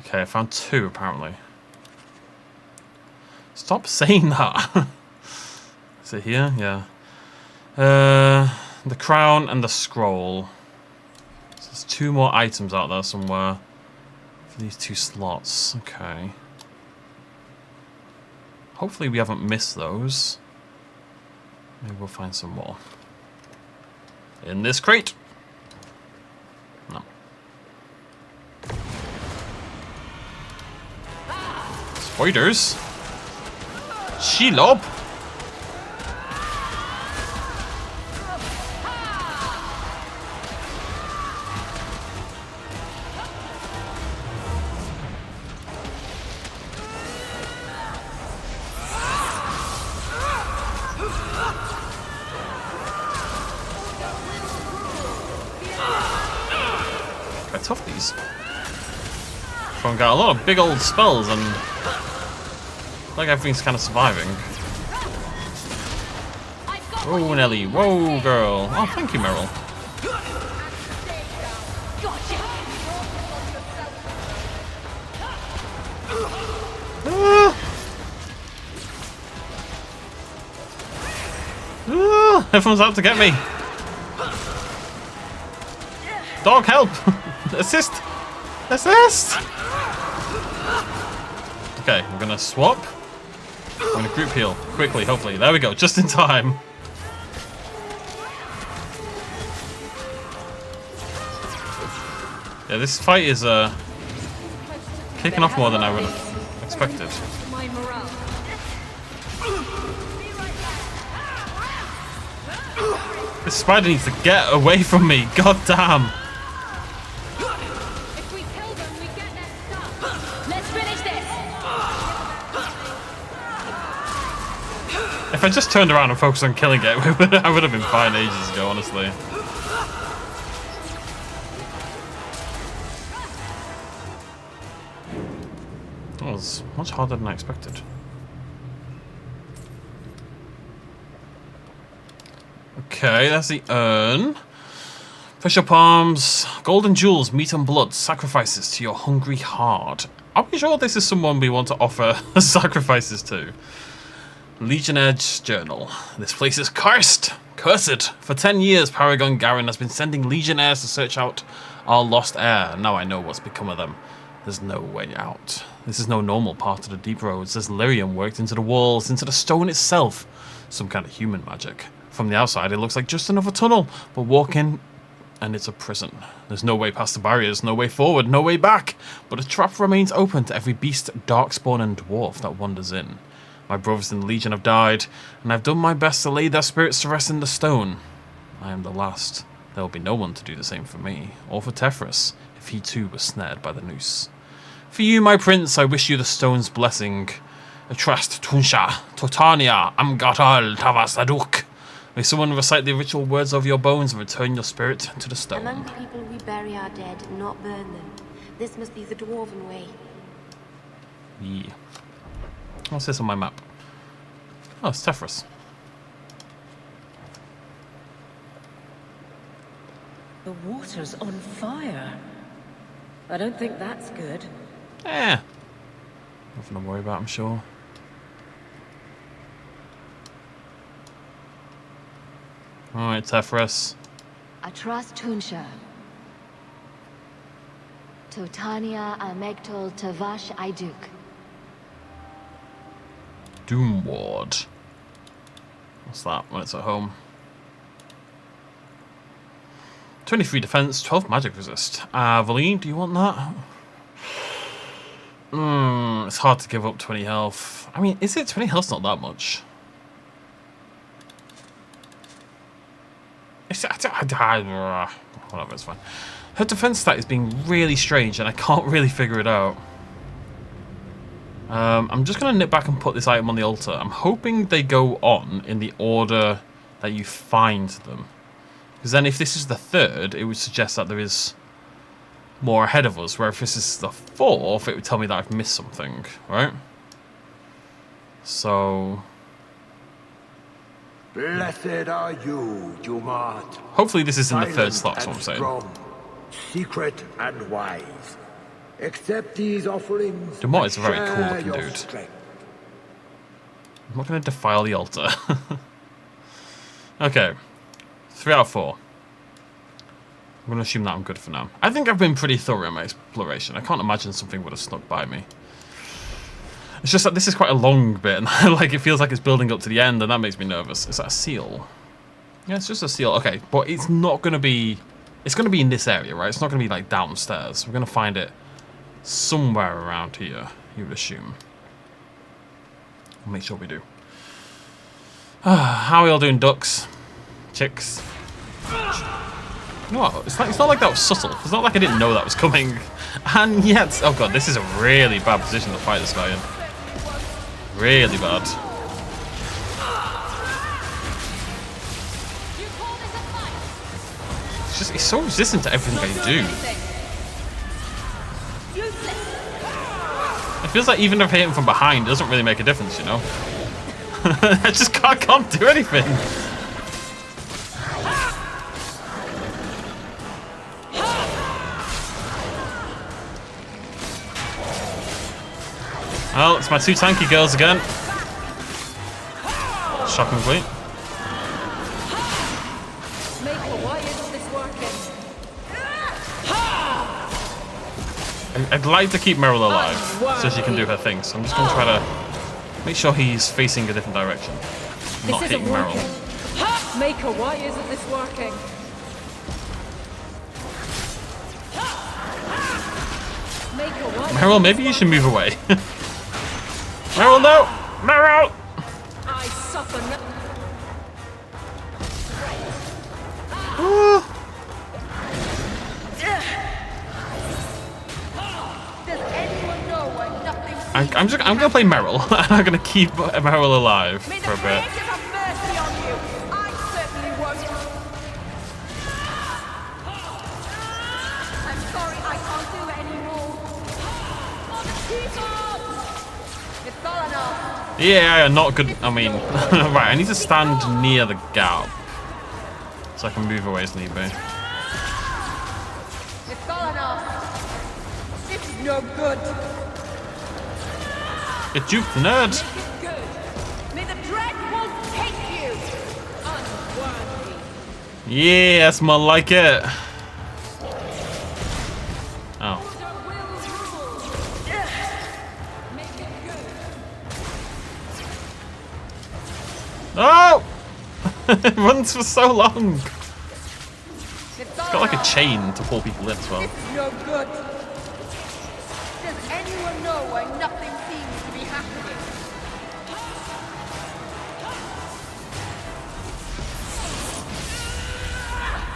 [SPEAKER 1] Okay, I found 2 apparently. Stop saying that. Is it here? Yeah. The crown and the scroll. So there's 2 more items out there somewhere for these 2 slots. Okay. Hopefully we haven't missed those. Maybe we'll find some more. In this crate. No. Spiders. Shelob. quite tough, these. I've got a lot of big old spells, and like everything's kind of surviving. Whoa, Nelly. Whoa, girl. Oh, thank you, Meryl. Everyone's out to get me. Dog, help! Assist! Assist! Okay, we're gonna swap. I'm gonna group heal quickly, hopefully. There we go, just in time. Yeah, this fight is kicking off more than I would have expected. This spider needs to get away from me. God damn.
[SPEAKER 3] If we kill them, we get their stuff. Let's finish this.
[SPEAKER 1] If I just turned around and focused on killing it, I would have been fine ages ago, honestly. That was much harder than I expected. Okay, that's the urn. Pressure palms, golden jewels, meat and blood, sacrifices to your hungry heart. Are we sure this is someone we want to offer sacrifices to? Legionnaire's journal. This place is cursed! Cursed! For 10 years, Paragon Garen has been sending legionnaires to search out our lost heir. Now I know what's become of them. There's no way out. This is no normal part of the deep roads. There's lyrium worked into the walls, into the stone itself. Some kind of human magic. From the outside, it looks like just another tunnel, but walk in and it's a prison. There's no way past the barriers, no way forward, no way back, but a trap remains open to every beast, darkspawn and dwarf that wanders in. My brothers in the Legion have died, and I've done my best to lay their spirits to rest in the stone. I am the last. There will be no one to do the same for me, or for Tefrus, if he too was snared by the noose. For you, my prince, I wish you the stone's blessing. Atrast Tunsha, Totania, Amgatal, Tavasaduk. May someone recite the ritual words of your bones and return your spirit to the stone.
[SPEAKER 3] Among people, we bury our dead, not burn them. This must be the dwarven way.
[SPEAKER 1] Yeah. What's this on my map? Oh, it's Tefrus.
[SPEAKER 6] The water's on fire. I don't think that's good.
[SPEAKER 1] Eh. Nothing to worry about, I'm sure. Alright, Tefrus.
[SPEAKER 2] Atras Tunsha. Totania Amegtol Tavash Iduk.
[SPEAKER 1] Doom Ward. What's that when it's at home? 23 defense, 12 magic resist. Valine, do you want that? It's hard to give up 20 health. I mean, is it 20 health's not that much? Whatever, it's fine. Her defense stat is being really strange and I can't really figure it out. I'm just going to nip back and put this item on the altar. I'm hoping they go on in the order that you find them. Because then if this is the third, it would suggest that there is more ahead of us. Where if this is the fourth, it would tell me that I've missed something, right? So...
[SPEAKER 5] Blessed are you, Dumart.
[SPEAKER 1] hopefully this is in the third slot, that's what I'm saying.
[SPEAKER 5] Strong, secret and wise. Accept these offerings.
[SPEAKER 1] Dumart is a very
[SPEAKER 5] and
[SPEAKER 1] cool
[SPEAKER 5] share
[SPEAKER 1] looking
[SPEAKER 5] your
[SPEAKER 1] dude.
[SPEAKER 5] strength.
[SPEAKER 1] I'm not going to defile the altar. Okay. 3 out of 4. I'm going to assume that I'm good for now. I think I've been pretty thorough in my exploration. I can't imagine something would have snuck by me. It's just that this is quite a long bit, and like it feels like it's building up to the end, and that makes me nervous. Is that a seal? Yeah, it's just a seal. Okay, but it's not going to be... it's going to be in this area, right? It's not going to be like downstairs. We're going to find it somewhere around here, you would assume. We'll make sure we do. How are we all doing, ducks? Chicks? You know what? It's not like that was subtle. It's not like I didn't know that was coming. And yet... oh god, this is a really bad position to fight this guy in. Really bad. It's just... he's so resistant to everything I do. feels like even if I hit him from behind, it doesn't really make a difference, you know? I just can't do anything. Well, it's my two tanky girls again. Shockingly. I'd like to keep Meryl alive so she can do her thing. So I'm just going to try to make sure he's facing a different direction. Not hitting Meryl.
[SPEAKER 6] Maker, why isn't this working?
[SPEAKER 1] Meryl, maybe you should move away. Meryl, no! Meryl!
[SPEAKER 6] I suffer no.
[SPEAKER 1] I'm gonna play Meryl, and I'm gonna keep Meryl alive for a bit. Yeah, not good. I mean, right, I need to stand near the gap so I can move away as need be.
[SPEAKER 6] This is no good.
[SPEAKER 1] Get juked, nerd.
[SPEAKER 6] May the dread won't take you. Unworthy.
[SPEAKER 1] Yes, more like it. Oh. Oh! It runs for so long. It's got like a chain to pull people in as well.
[SPEAKER 6] No good. Does anyone know why nothing seems to be happening?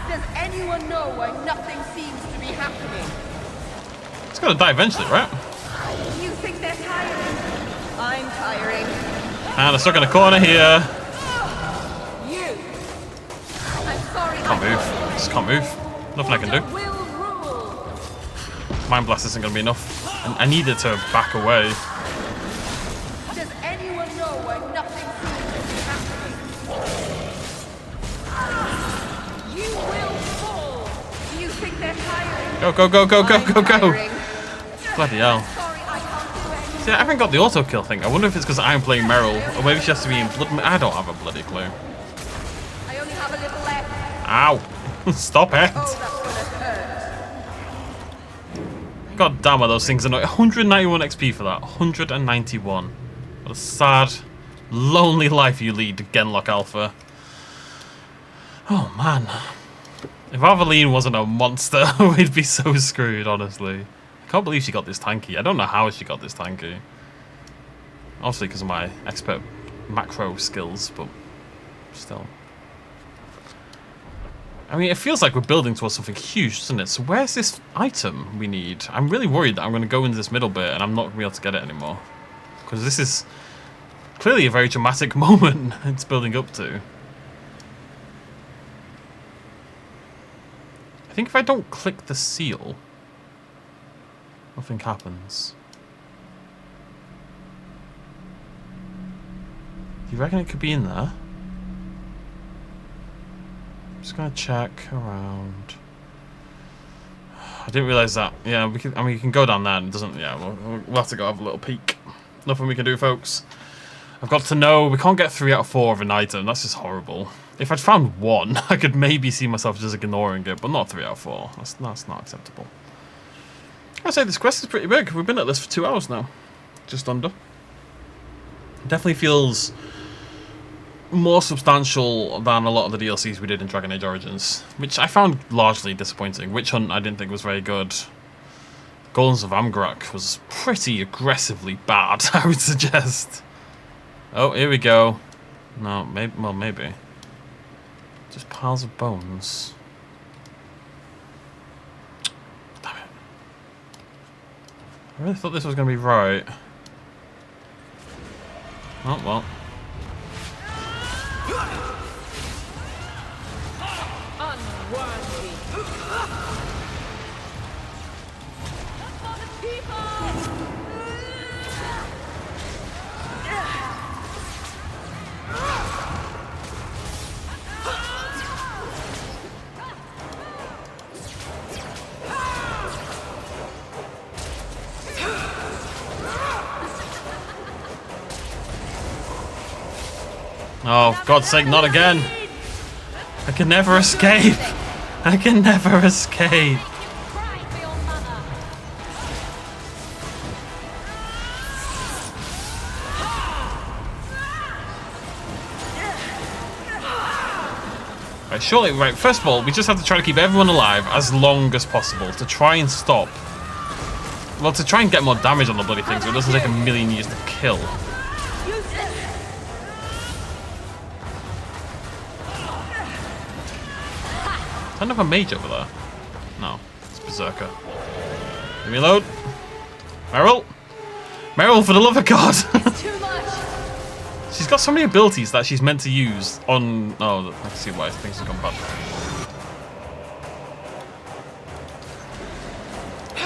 [SPEAKER 6] Does anyone know why nothing seems to be happening?
[SPEAKER 1] It's gonna die eventually, right?
[SPEAKER 6] You think they're tiring? I'm tiring.
[SPEAKER 1] And I'm stuck in a corner here.
[SPEAKER 6] You. I'm sorry.
[SPEAKER 1] Can't move. Just can't move. Nothing I can do.
[SPEAKER 6] Will rule.
[SPEAKER 1] Mind Blast isn't gonna be enough. And I needed to back away.
[SPEAKER 6] Does anyone know why nothing seems to be happening? You will fall. You think they're tiring?
[SPEAKER 1] Go, go, go, go, go, go, go.
[SPEAKER 6] Tiring.
[SPEAKER 1] Bloody hell.
[SPEAKER 6] Sorry, I can't do anything.
[SPEAKER 1] See, I haven't got the auto kill thing. I wonder if it's because I'm playing Meryl, or maybe she has to be in blood. I don't have a bloody clue.
[SPEAKER 6] I only have a little left.
[SPEAKER 1] Ow! Stop it!
[SPEAKER 6] Oh, that's gonna hurt.
[SPEAKER 1] God damn it, those things are not 191 XP for that. 191. What a sad, lonely life you lead, Genlock Alpha. Oh man. If Aveline wasn't a monster, we'd be so screwed, honestly. I can't believe she got this tanky. I don't know how she got this tanky. Obviously because of my expert macro skills, but still. I mean, it feels like we're building towards something huge, doesn't it? So where's this item we need? I'm really worried that I'm going to go into this middle bit and I'm not going to be able to get it anymore. Because this is clearly a very dramatic moment it's building up to. I think if I don't click the seal, nothing happens. Do you reckon it could be in there? Just gonna check around. I didn't realize that. Yeah, we can. I mean, you can go down there, and it doesn't. Yeah, we'll have to go have a little peek. Nothing we can do, folks. I've got to know we can't get 3 out of 4 of an item. That's just horrible. If I'd found 1, I could maybe see myself just ignoring it, but not 3 out of 4. That's not acceptable. I'd say this quest is pretty big. We've been at this for 2 hours now, just under. Definitely feels more substantial than a lot of the DLCs we did in Dragon Age Origins, which I found largely disappointing. Witch Hunt I didn't think was very good. Golems of Amgrak was pretty aggressively bad, I would suggest. Oh, here we go. No, maybe, well, maybe. Just piles of bones. Damn it. I really thought this was going to be right. Oh, well.
[SPEAKER 6] Unworthy.
[SPEAKER 1] Oh, God's sake, not again! I can never escape! I can never escape! Right, surely, right, first of all, we just have to try to keep everyone alive as long as possible to try and stop. Well, to try and get more damage on the bloody thing so it doesn't take a million years to kill. Is another mage over there? No, it's Berserker. Let me load. Meryl! Meryl, for the love of God! She's got so many abilities that she's meant to use on... Oh, I can see why things have gone bad.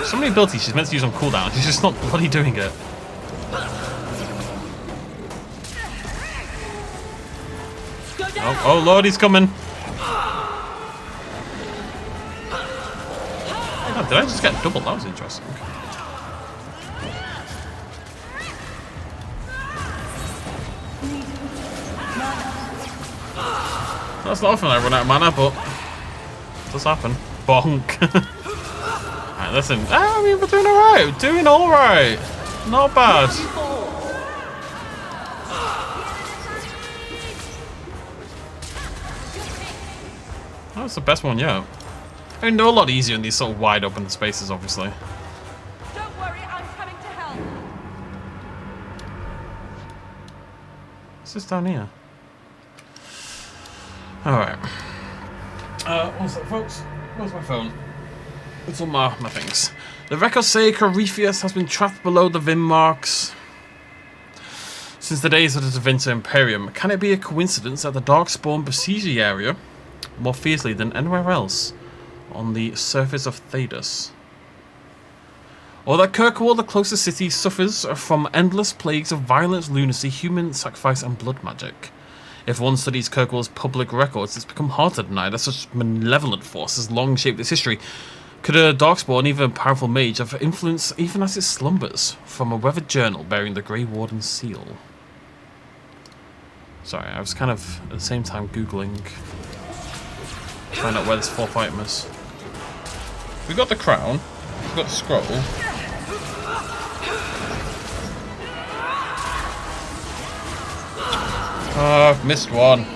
[SPEAKER 1] So many abilities she's meant to use on cooldown. She's just not bloody doing it. Oh Lord, he's coming. Oh, did I just get double? That was interesting. That's not often I run out of mana, but it does happen. Bonk. Alright, listen. I mean, we're doing alright. Doing alright. Not bad. That was the best one yet. I mean, they're a lot easier in these sort of wide open spaces, obviously.
[SPEAKER 8] Don't worry, I'm coming to help.
[SPEAKER 1] What's this down here? Alright. One sec, folks. Where's my phone? It's on my things. The records say CORYPHEUS has been trapped below the Vim marks since the days of the Tevinter Imperium. Can it be a coincidence that the Darkspawn besiege the area more fiercely than anywhere else on the surface of Thedas? Or that Kirkwall, the closest city, suffers from endless plagues of violence, lunacy, human sacrifice, and blood magic? If one studies Kirkwall's public records, it's become hard to deny that such malevolent force has long shaped its history. Could a Darkspawn, even a powerful mage, have influence even as it slumbers from a weathered journal bearing the Grey Warden's seal? Sorry, I was kind of at the same time Googling to find out where this fourth item is. We got the crown, we got the scroll. Oh, I've missed one.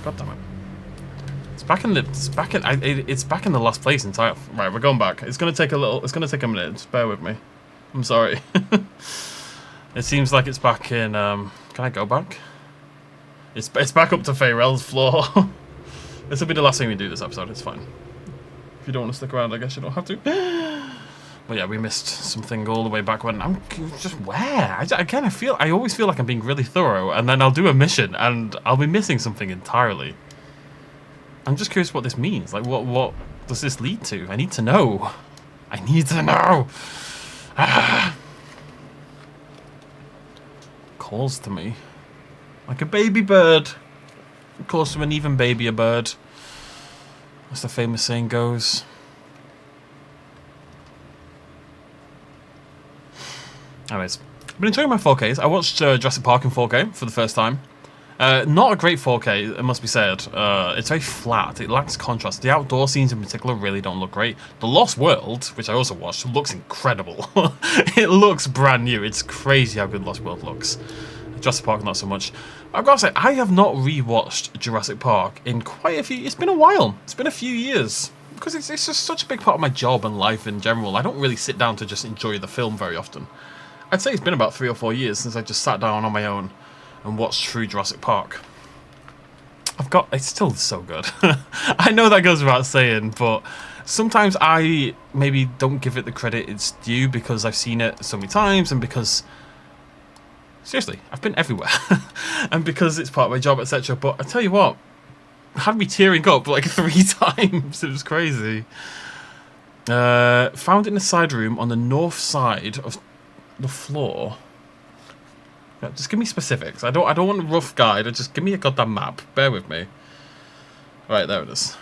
[SPEAKER 1] God damn it. It's back in the last place entirely. Right, we're going back. It's gonna take a minute. Just bear with me. I'm sorry. It seems like it's back in can I go back? It's back up to Ferelden's floor. This will be the last thing we do this episode, it's fine. If you don't want to stick around, I guess you don't have to. But yeah, we missed something all the way back when I'm just where? I always feel like I'm being really thorough, and then I'll do a mission and I'll be missing something entirely. I'm just curious what this means. Like, what does this lead to? I need to know. I need to know. Calls to me like a baby bird. Calls to an even babier bird, as the famous saying goes. Anyways, I've been enjoying my 4Ks. I watched Jurassic Park in 4K for the first time. Not a great 4K, it must be said. It's very flat. It lacks contrast. The outdoor scenes in particular really don't look great. The Lost World, which I also watched, looks incredible. It looks brand new. It's crazy how good Lost World looks. Jurassic Park, not so much. I've got to say, I have not rewatched Jurassic Park in quite a few... It's been a while. It's been a few years. Because it's just such a big part of my job and life in general. I don't really sit down to just enjoy the film very often. I'd say it's been about 3 or 4 years since I just sat down on my own and watched through Jurassic Park. It's still so good. I know that goes without saying, but sometimes I maybe don't give it the credit it's due because I've seen it so many times and because... Seriously, I've been everywhere. And because it's part of my job, etc. But I tell you what, it had me tearing up like 3 times. It was crazy. Found it in a side room on the north side of the floor. Yeah, just give me specifics. I don't want a rough guide. Just give me a goddamn map. Bear with me. Right, there it is.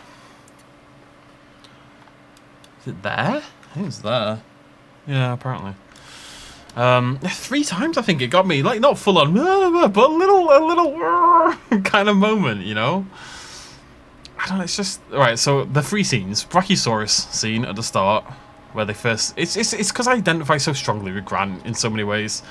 [SPEAKER 1] Is it there? I think it's there. Yeah, apparently. 3 times I think it got me, like not full on, but a little kind of moment, you know. I don't know. It's just right. So the 3 scenes, Brachiosaurus scene at the start, where they first, it's because I identify so strongly with Grant in so many ways,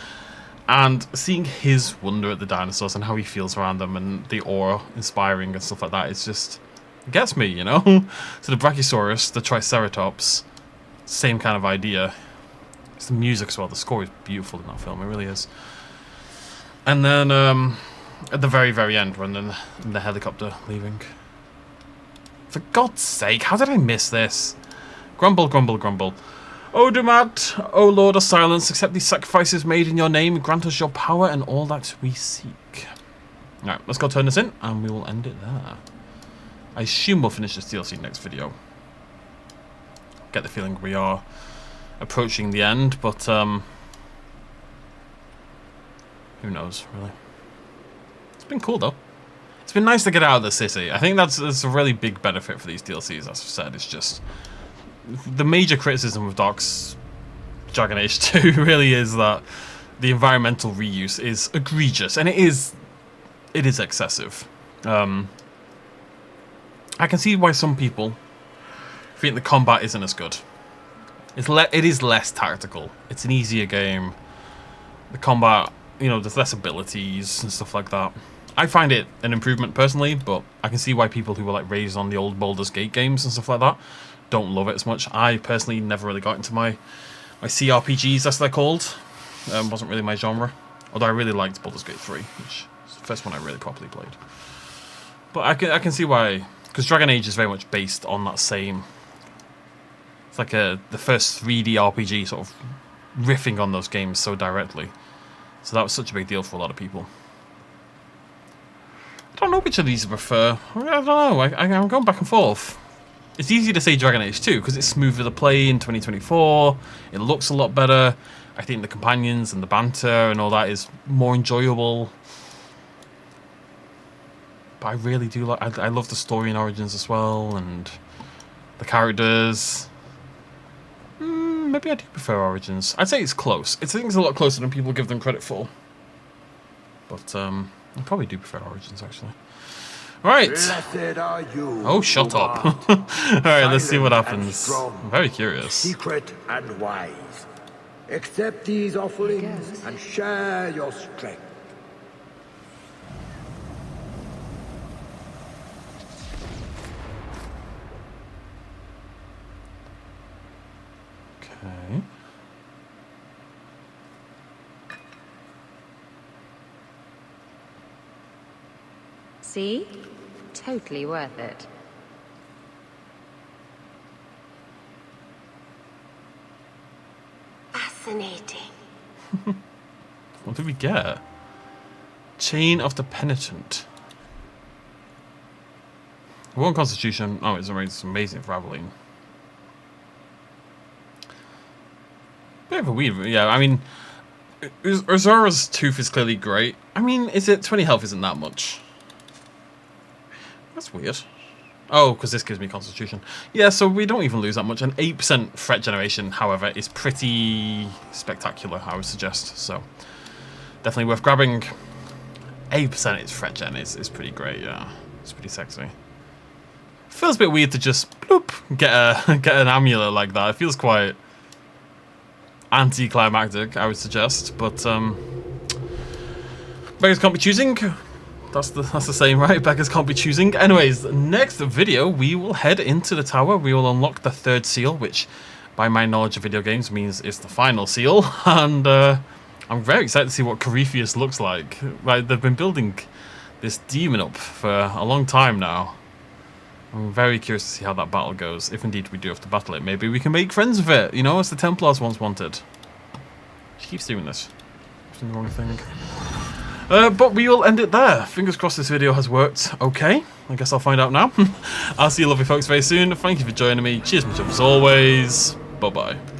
[SPEAKER 1] and seeing his wonder at the dinosaurs and how he feels around them and the aura inspiring and stuff like that, it's just, it gets me, you know. So the Brachiosaurus, the Triceratops, same kind of idea. It's the music as well. The score is beautiful in that film. It really is. And then at the very end, when then the helicopter leaving. For God's sake, how did I miss this? Grumble, grumble, grumble. O Dumat, O Lord of Silence, accept these sacrifices made in your name. Grant us your power and all that we seek. Alright, let's go turn this in, and we will end it there. I assume we'll finish this DLC next video. Get the feeling we are approaching the end, but who knows, really. It's been cool though. It's been nice to get out of the city. I think that's a really big benefit for these DLCs, as I've said. It's just the major criticism of Dragon Age 2 really is that the environmental reuse is egregious, and it is excessive. I can see why some people think the combat isn't as good. It is less tactical. It's an easier game. The combat, you know, there's less abilities and stuff like that. I find it an improvement personally, but I can see why people who were like raised on the old Baldur's Gate games and stuff like that don't love it as much. I personally never really got into my CRPGs, as they're called. Wasn't really my genre. Although I really liked Baldur's Gate 3, which is the first one I really properly played. But I can see why, because Dragon Age is very much based on that same. It's like the first 3D RPG, sort of riffing on those games so directly. So that was such a big deal for a lot of people. I don't know which of these I prefer. I don't know. I'm going back and forth. It's easy to say Dragon Age 2 because it's smoother to play in 2024. It looks a lot better. I think the companions and the banter and all that is more enjoyable. But I really do like. I love the story in Origins as well, and the characters. Maybe I do prefer Origins. I'd say it's close. I think it's a lot closer than people give them credit for. But I probably do prefer Origins, actually. Right. Oh, shut up. Alright, let's see what happens. I'm very curious.
[SPEAKER 5] Secret and wise. Accept these offerings and share your strength.
[SPEAKER 1] Okay.
[SPEAKER 4] See? Totally worth it.
[SPEAKER 3] Fascinating.
[SPEAKER 1] What did we get? Chain of the Penitent. 1 Constitution. Oh, it's amazing for Aveline. Bit of a weird, yeah. I mean, Urzura's tooth is clearly great. I mean, 20 health isn't that much. That's weird. Oh, because this gives me Constitution. Yeah, so we don't even lose that much. And 8% threat generation, however, is pretty spectacular, I would suggest. So, definitely worth grabbing. 8% its threat gen is pretty great, yeah. It's pretty sexy. Feels a bit weird to just, bloop, get an amulet like that. It feels quite anticlimactic, I would suggest. But, beggars can't be choosing. That's the same, right? Beggars can't be choosing. Anyways, next video, we will head into the tower. We will unlock the 3rd seal, which, by my knowledge of video games, means it's the final seal. And I'm very excited to see what CORYPHEUS looks like. Right, they've been building this demon up for a long time now. I'm very curious to see how that battle goes. If indeed we do have to battle it, maybe we can make friends with it, you know, as the Templars once wanted. She keeps doing this. She's doing the wrong thing. But we will end it there. Fingers crossed this video has worked okay. I guess I'll find out now. I'll see you lovely folks very soon. Thank you for joining me. Cheers much up as always. Bye-bye.